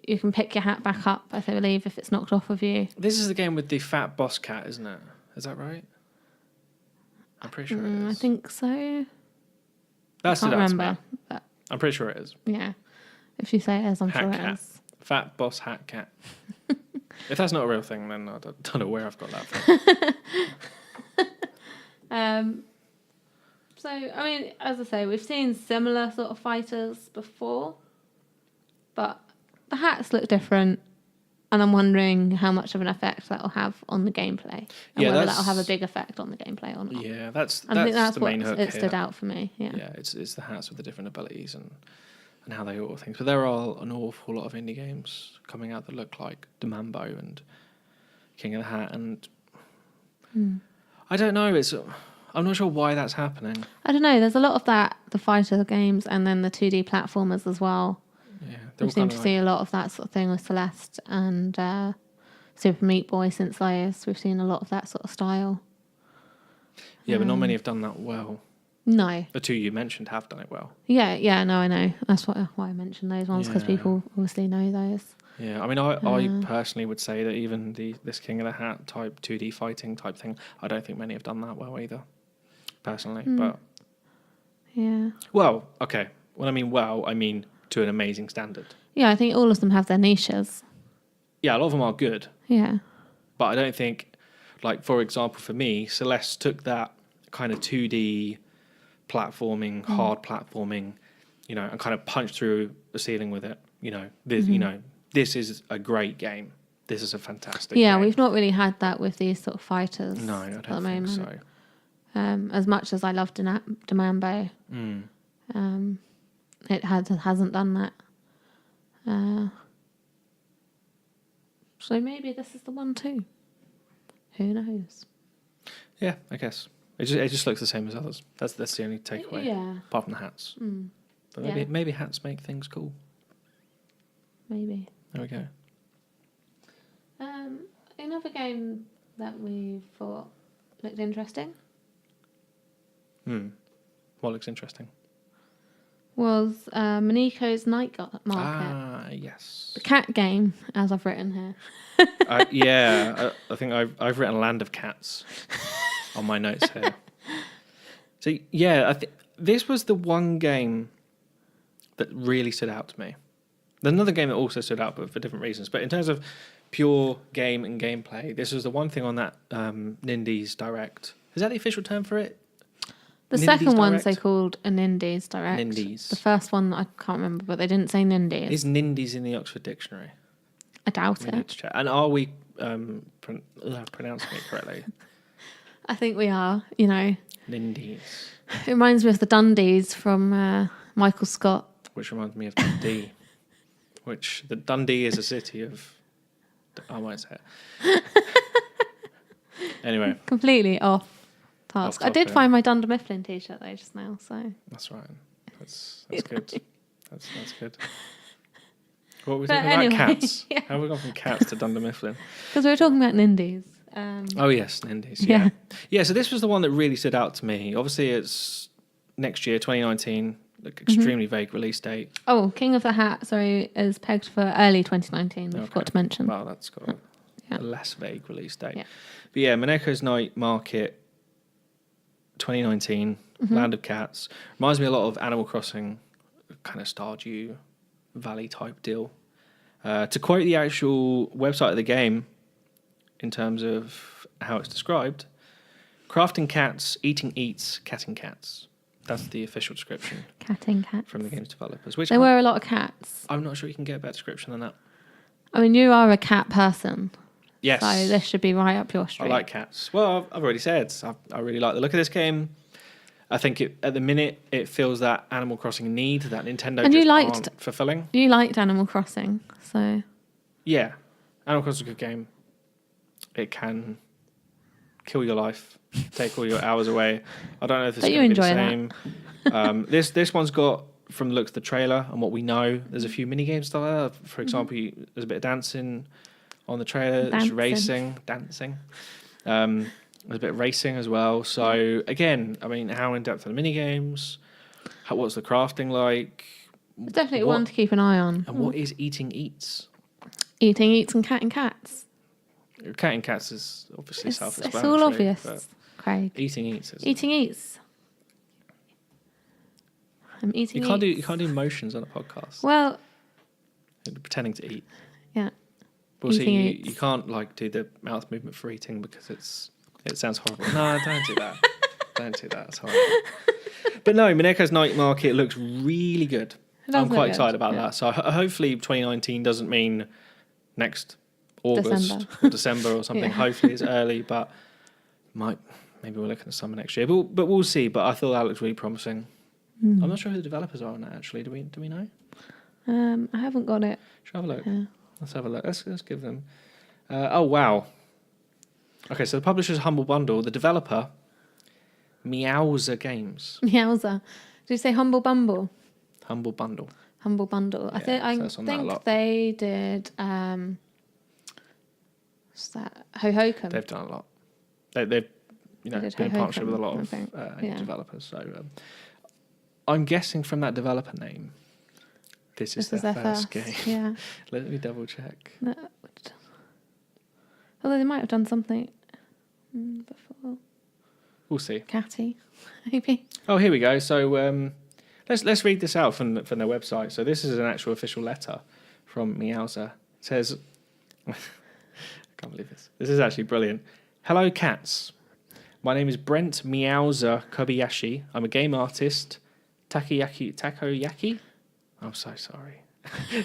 you can pick your hat back up, I believe, if it's knocked off of you. This is the game with the fat boss cat, isn't it? Is that right? I'm pretty sure it is. I think so. That's I can't remember. But I'm pretty sure it is. Yeah. If you say it is, I'm sure it is. Fat boss hat cat. If that's not a real thing, then I don't know where I've got that from. So, I mean, as I say, we've seen similar sort of fighters before, but the hats look different, and I'm wondering how much of an effect that will have on the gameplay, and whether that will have a big effect on the gameplay or not. Yeah, that's I think that's the what main hook it stood out for me. Yeah, it's the hats with the different abilities and how they order things. But there are an awful lot of indie games coming out that look like Demambo and King of the Hat, and I don't know. I'm not sure why that's happening. I don't know. There's a lot of that, the fighter games, and then the 2D platformers as well. Yeah, We seem to see a lot of that sort of thing with Celeste and Super Meat Boy since Layers. We've seen a lot of that sort of style. Yeah, but not many have done that well. No. The two you mentioned have done it well. Yeah, no, I know. That's why I mentioned those ones, because people obviously know those. Yeah, I mean, I personally would say that even this King of the Hat type 2D fighting type thing, I don't think many have done that well either, personally. But yeah. Well, okay. When I mean to an amazing standard. Yeah, I think all of them have their niches. Yeah, a lot of them are good. Yeah. But I don't think, like, for example, for me, Celeste took that kind of 2D platforming, hard platforming, and kind of punched through the ceiling with it. This is a great game. This is a fantastic game. We've not really had that with these sort of fighters. No, I don't think so. As much as I love Demambo, it hasn't done that. So maybe this is the one too. Who knows? Yeah, I guess it just looks the same as others. That's the only takeaway. Yeah. Apart from the hats. But maybe hats make things cool. Maybe. There we go. Another game that we thought looked interesting. What looks interesting? Was Miniko's Night Market. Ah, yes. The cat game, as I've written here. I think I've written Land of Cats on my notes here. So yeah, I think this was the one game that really stood out to me. There's another game that also stood out, but for different reasons. But in terms of pure game and gameplay, this was the one thing on that Nindies Direct. Is that the official term for it? The Nindies second one's Direct? they called a Nindies Direct. Nindies. The first one, I can't remember, but they didn't say Nindies. Is Nindies in the Oxford Dictionary? I doubt We need it. to check. And are we pronouncing it correctly? I think we are, Nindies. It reminds me of the Dundies from Michael Scott. Which reminds me of Dundee. The Dundee is a city of... I won't say it. Anyway. Completely off task. Off I did topic. find my Dunder Mifflin t-shirt though just now, so... That's right. That's good. That's good. What were we But talking anyway, about? Cats. yeah. How have we gone from cats to Dunder Mifflin? Because we were talking about Nindies. Oh, yes, Nindies. Yeah. Yeah, so this was the one that really stood out to me. Obviously, it's next year, 2019. Extremely vague release date. Oh, King of the Hat, is pegged for early 2019. I forgot to mention. Well, that's got a less vague release date. Yeah. But yeah, Mineko's Night Market 2019, Land of Cats. Reminds me a lot of Animal Crossing, kind of Stardew Valley type deal. To quote the actual website of the game, in terms of how it's described, crafting cats, eating eats, catting cats. That's the official description. Catting cats. From the game's developers. Which there were a lot of cats. I'm not sure you can get a better description than that. I mean, you are a cat person. Yes. So this should be right up your street. I like cats. Well, I've already said, I really like the look of this game. I think at the minute it fills that Animal Crossing need that Nintendo and just you liked, aren't fulfilling. You liked Animal Crossing, so... Yeah. Animal Crossing is a good game. It can kill your life, take all your hours away. I don't know if it's going to be the same. This one's got, from the looks of the trailer and what we know, there's a few mini games stuff like that. For example, there's a bit of dancing on the trailer. There's dancing. There's a bit of racing as well. So again, I mean, how in depth are the mini games? What's the crafting like? It's definitely one to keep an eye on. And what is eating eats? Eating eats and catting cats. Catting cats is obviously self-explanatory. It's all obvious, Craig. Eating eats. Eating eats. I'm eating. You can't do motions on a podcast. Well, you're pretending to eat. Yeah. But also, you can't do the mouth movement for eating because it sounds horrible. No, don't do that. Don't do that. It's horrible. But no, Mineko's Night Market looks really good. I'm quite excited about that. So hopefully 2019 doesn't mean next August or December or something. Yeah. Hopefully it's early, but maybe we're looking at summer next year. But we'll see. But I thought that looks really promising. I'm not sure who the developers are on that actually. Do we know? I haven't got it. Should I have a look? Yeah. Let's have a look. Let's give them. Oh wow. Okay, so the publisher's Humble Bundle, the developer, Meowza Games. Meowza. Did you say Humble Bumble? Humble Bundle. Humble Bundle. Yeah, I so that's on that a think lot. they did. What's that? Hohokum. They've done a lot. They've They been did in partnership Hohokum, with a lot I of think. indie developers. So I'm guessing from that developer name, this is their first game. Yeah. Let me double check. Although they might have done something before. We'll see. Catty, maybe. Oh, here we go. So let's read this out from their website. So this is an actual official letter from Meowza. It says, I can't believe this. This is actually brilliant. Hello, cats. My name is Brent Meowza Kobayashi. I'm a game artist, takoyaki? I'm so sorry.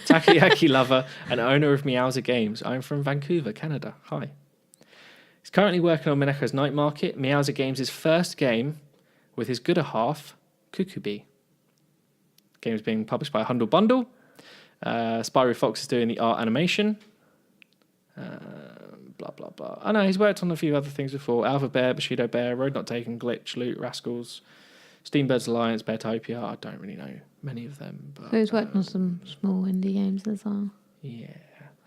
Takoyaki lover and owner of Meowza Games. I'm from Vancouver, Canada. Hi. He's currently working on Mineko's Night Market, Meowza Games' first game with his gooder half, Kukubi. The game is being published by Humble Bundle. Spyro Fox is doing the art animation. Blah, blah, blah. I know, he's worked on a few other things before. Alpha Bear, Bushido Bear, Road Not Taken, Glitch, Loot, Rascals, Steambirds Alliance, Beartopia. I don't really know many of them. But So he's worked on some small indie games as well. yeah.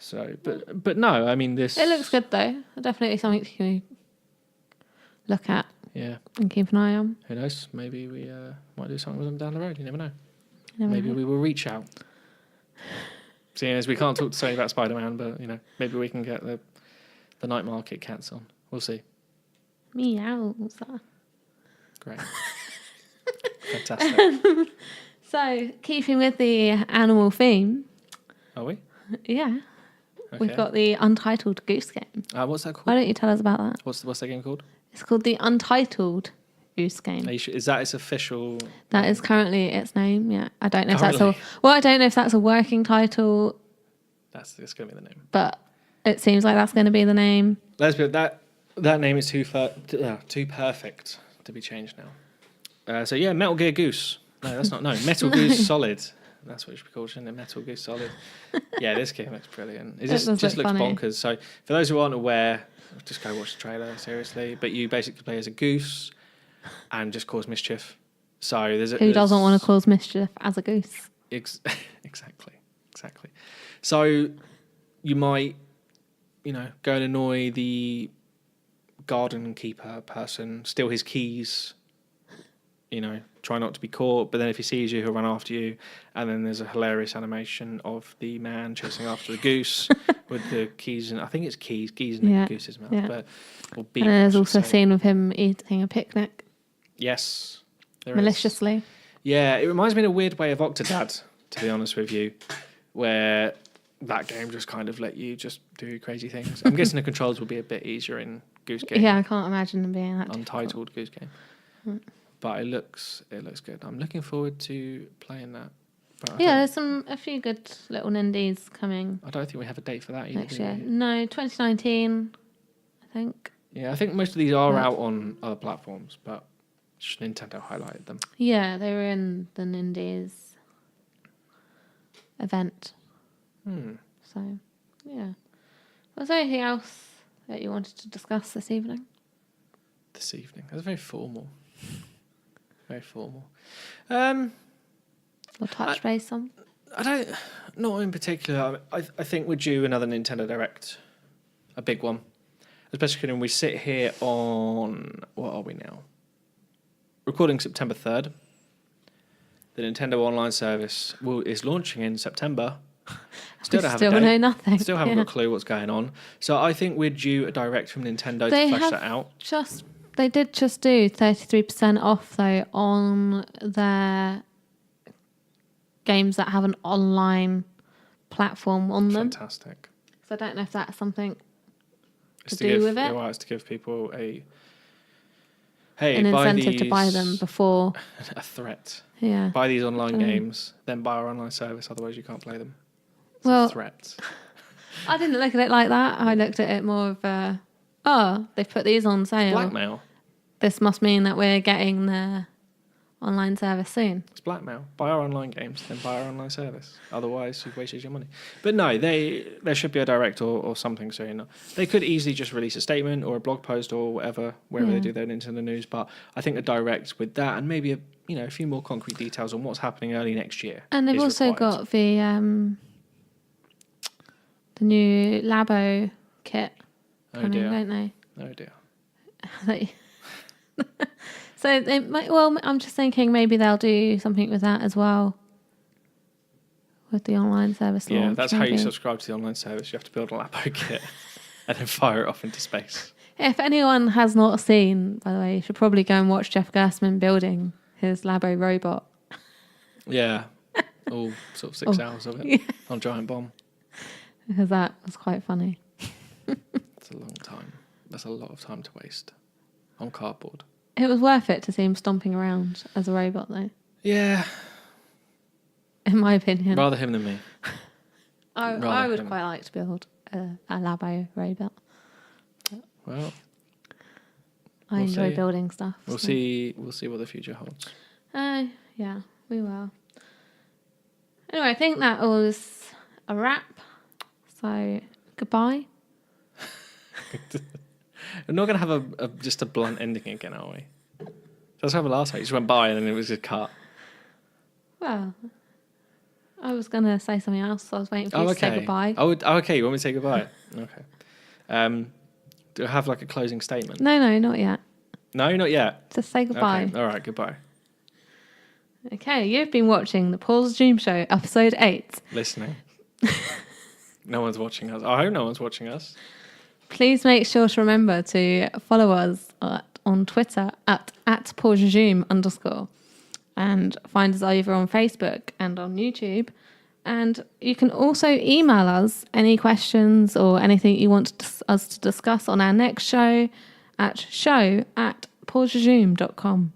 So, but no, I mean this. It looks good though. Definitely something to look at Yeah. and keep an eye on. Who knows? Maybe we might do something with them down the road. You never know. Never Maybe know. we will reach out. Seeing as we can't talk to Sony about Spider-Man, but maybe we can get the Night Market cats on. We'll see. Meowza. Great. Fantastic. So, keeping with the animal theme, Are we? yeah, Okay. we've got the Untitled Goose Game. What's that called? Why don't you tell us about that? What's that game called? It's called the Untitled Goose Game. Are you sure? Is that its official? That is currently its name. Yeah, I don't know if Currently? I don't know if that's a working title, It's going to be the name. but it seems like that's going to be the name. Let's be that name is too perfect to be changed now. So yeah, Metal Gear Goose. No, that's not. No, Metal Goose Solid. That's what it should be called, shouldn't it? Metal Goose Solid. Yeah, this game looks brilliant. It just does looks look funny. bonkers. So for those who aren't aware, just go watch the trailer, seriously. But you basically play as a goose and just cause mischief. So Who doesn't want to cause mischief as a goose? Exactly. So you might, go and annoy the garden keeper person, steal his keys, try not to be caught, but then if he sees you, he'll run after you. And then there's a hilarious animation of the man chasing after the goose with the keys, and I think it's keys in the goose's mouth. Yeah. Or And there's also a scene of him eating a picnic Yes. There is. maliciously. Yeah, it reminds me in a weird way of Octodad, to be honest with you, where that game just kind of let you just do crazy things. I'm guessing the controls will be a bit easier in Goose Game. Yeah, I can't imagine them being that Untitled Goose Game. But it looks good. I'm looking forward to playing that. But Yeah, there's a few good little Nindies coming I don't think we have a date for that either. next do year. we? No, 2019, I think. Yeah, I think most of these are Yeah. out on other platforms, but just Nintendo highlighted them. Yeah, they were in the Nindies event. So, yeah. Was there anything else that you wanted to discuss this evening? This evening. That's very formal. Very formal. Or touch base on? I don't, not in particular. I think we're due another Nintendo Direct, a big one, especially when we sit here on, what are we now? Recording September 3rd. The Nintendo Online service is launching in September. Still don't have a Still date. know nothing. Still haven't got a clue what's going on. So I think we're due a Direct from Nintendo to flesh that out. They did just do 33% off though on their games that have an online platform on them. Fantastic. So I don't know if that's something It's to do with it. Well, it's to give people an incentive to buy them before. a threat. Yeah. Buy these online games, then buy our online service, otherwise you can't play them. It's Well, a threat. I didn't look at it like that. I looked at it more of they've put these on sale. Blackmail. This must mean that we're getting their online service soon. It's blackmail. Buy our online games, then buy our online service. Otherwise, you've wasted your money. But no, there should be a direct or something soon. They could easily just release a statement or a blog post or whatever, wherever they do their Nintendo news. But I think a direct with that and maybe a few more concrete details on what's happening early next year. And they've also got the new Labo kit coming, don't they? Oh dear. So they might, I'm just thinking maybe they'll do something with that as well, with the online service launch. Yeah, that's how you subscribe to the online service. You have to build a Labo kit and then fire it off into space. If anyone has not seen, by the way, you should probably go and watch Jeff Gerstmann building his Labo robot. Yeah, all sort of 6 hours of it on Giant Bomb. Because that was quite funny. It's a long time. That's a lot of time to waste on cardboard. It was worth it to see him stomping around as a robot, though. Yeah. In my opinion. Rather him than me. I would quite like to build a Labo robot. Well, I enjoy building stuff. We'll see what the future holds. Yeah, we will. Anyway, I think that was a wrap. So, goodbye. We're not going to have just a blunt ending again, are we? That's how the last time. You just went by and then it was just cut. Well, I was going to say something else. So I was waiting for you to say goodbye. Okay. You want me to say goodbye? Okay. Do I have like a closing statement? No, not yet. No, not yet. Just say goodbye. Okay. All right, goodbye. Okay, you've been watching the Paul's Dream Show, episode 8. Listening. No one's watching us. I hope no one's watching us. Please make sure to remember to follow us on Twitter at @PaulJujume_, and find us over on Facebook and on YouTube. And you can also email us any questions or anything you want us to discuss on our next show at show@PaulJujume.com.